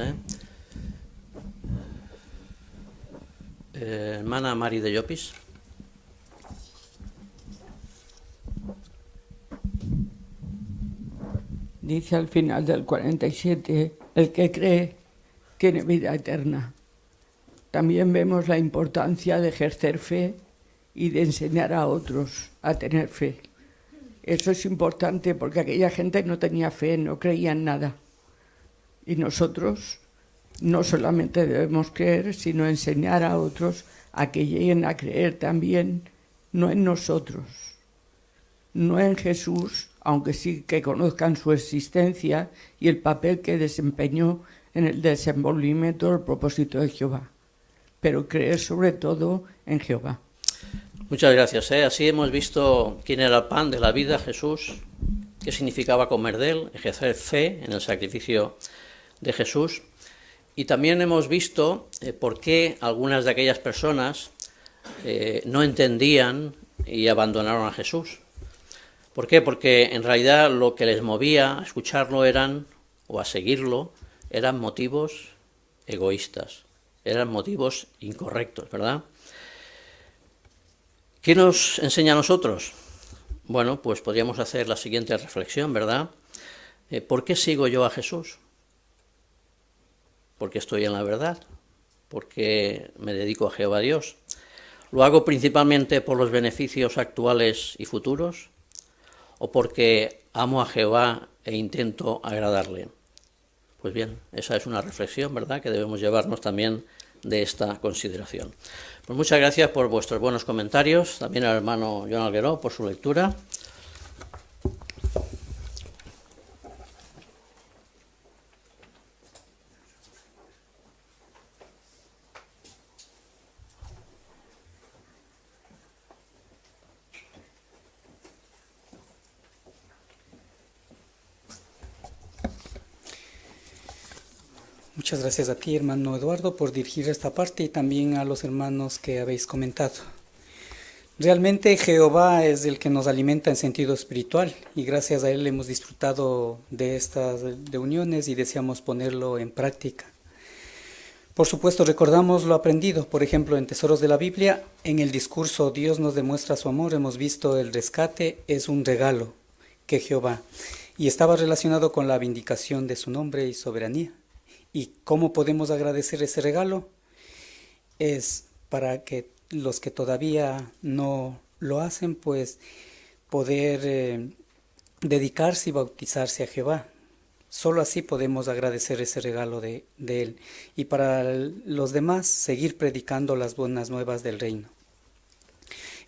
hermana Mari de Llopis. Dice al final del 47, el que cree tiene vida eterna. También vemos la importancia de ejercer fe y de enseñar a otros a tener fe. Eso es importante porque aquella gente no tenía fe, no creía en nada. Y nosotros no solamente debemos creer, sino enseñar a otros a que lleguen a creer también, no en nosotros, no en Jesús, aunque sí que conozcan su existencia y el papel que desempeñó en el desenvolvimiento del propósito de Jehová, pero creer sobre todo en Jehová. Muchas gracias. Así hemos visto quién era el pan de la vida, Jesús, qué significaba comer de él, ejercer fe en el sacrificio de Jesús, y también hemos visto por qué algunas de aquellas personas no entendían y abandonaron a Jesús. ¿Por qué? Porque en realidad lo que les movía a escucharlo o a seguirlo, eran motivos egoístas, eran motivos incorrectos, ¿verdad? ¿Qué nos enseña a nosotros? bueno, pues podríamos hacer la siguiente reflexión, ¿verdad? ¿Por qué sigo yo a Jesús? Porque estoy en la verdad, porque me dedico a Jehová Dios. ¿Lo hago principalmente por los beneficios actuales y futuros? ¿O porque amo a Jehová e intento agradarle? Pues bien, esa es una reflexión, ¿verdad?, que debemos llevarnos también de esta consideración. Pues muchas gracias por vuestros buenos comentarios, también al hermano Joan Algueró por su lectura. Muchas gracias a ti, hermano Eduardo, por dirigir esta parte y también a los hermanos que habéis comentado. Realmente Jehová es el que nos alimenta en sentido espiritual y gracias a él hemos disfrutado de estas reuniones y deseamos ponerlo en práctica. Por supuesto, recordamos lo aprendido, por ejemplo, en Tesoros de la Biblia, en el discurso Dios nos demuestra su amor, hemos visto el rescate es un regalo que Jehová, y estaba relacionado con la vindicación de su nombre y soberanía. ¿Y cómo podemos agradecer ese regalo? Es para que los que todavía no lo hacen, pues poder dedicarse y bautizarse a Jehová. Solo así podemos agradecer ese regalo de Él. Y para los demás, seguir predicando las buenas nuevas del reino.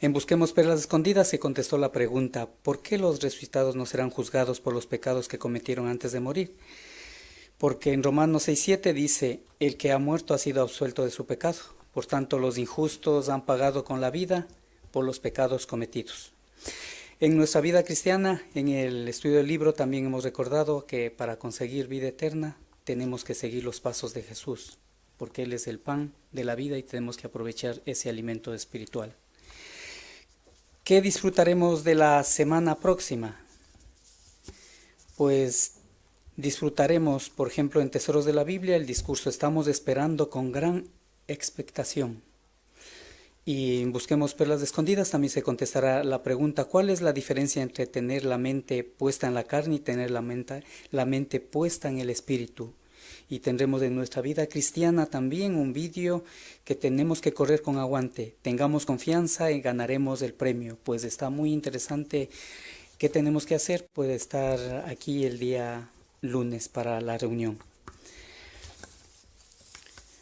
En Busquemos Perlas Escondidas se contestó la pregunta, ¿por qué los resucitados no serán juzgados por los pecados que cometieron antes de morir? Porque en Romanos 6:7 dice, el que ha muerto ha sido absuelto de su pecado. Por tanto, los injustos han pagado con la vida por los pecados cometidos. En nuestra vida cristiana, en el estudio del libro, también hemos recordado que para conseguir vida eterna tenemos que seguir los pasos de Jesús, porque Él es el pan de la vida y tenemos que aprovechar ese alimento espiritual. ¿Qué disfrutaremos de la semana próxima? Pues disfrutaremos, por ejemplo, en Tesoros de la Biblia, el discurso estamos esperando con gran expectación. Y en Busquemos Perlas Escondidas también se contestará la pregunta, ¿cuál es la diferencia entre tener la mente puesta en la carne y tener la mente puesta en el espíritu? Y tendremos en nuestra vida cristiana también un vídeo que tenemos que correr con aguante. Tengamos confianza y ganaremos el premio. Pues está muy interesante. ¿Qué tenemos que hacer? Puede estar aquí el día lunes para la reunión.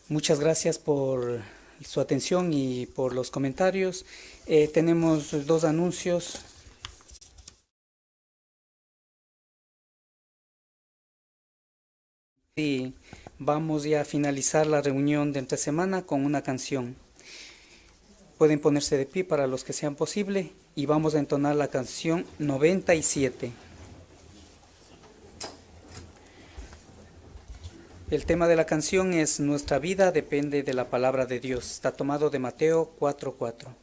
Muchas gracias por su atención y por los comentarios. Tenemos dos anuncios. Y vamos ya a finalizar la reunión de entre semana con una canción. Pueden ponerse de pie para los que sean posible y vamos a entonar la canción 97. El tema de la canción es Nuestra vida depende de la palabra de Dios. Está tomado de Mateo 4:4.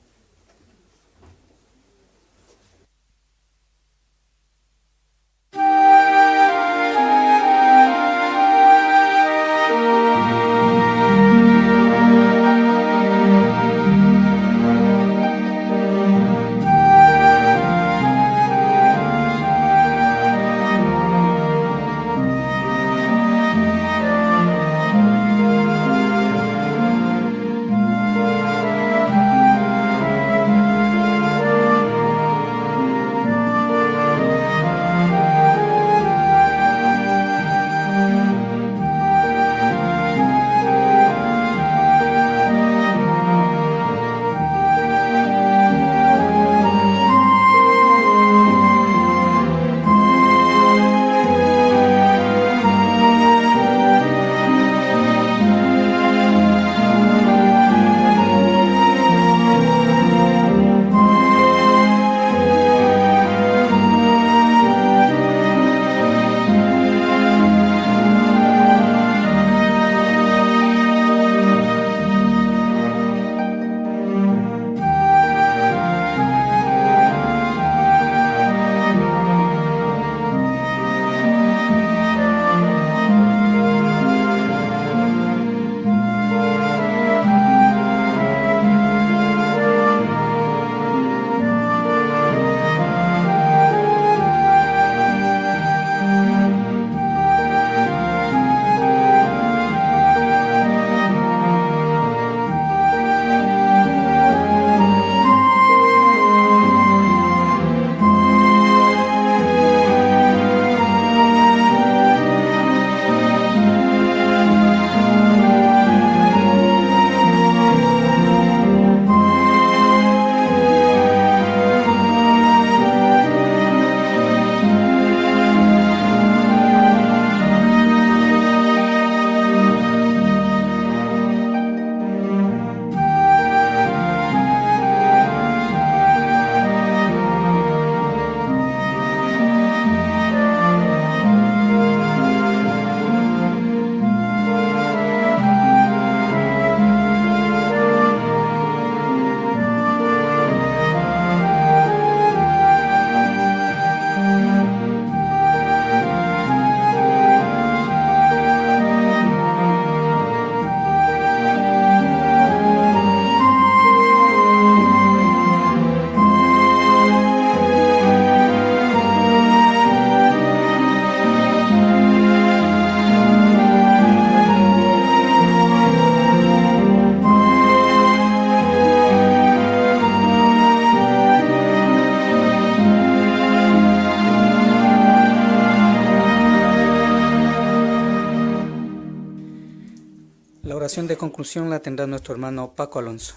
La oración de conclusión la tendrá nuestro hermano Paco Alonso.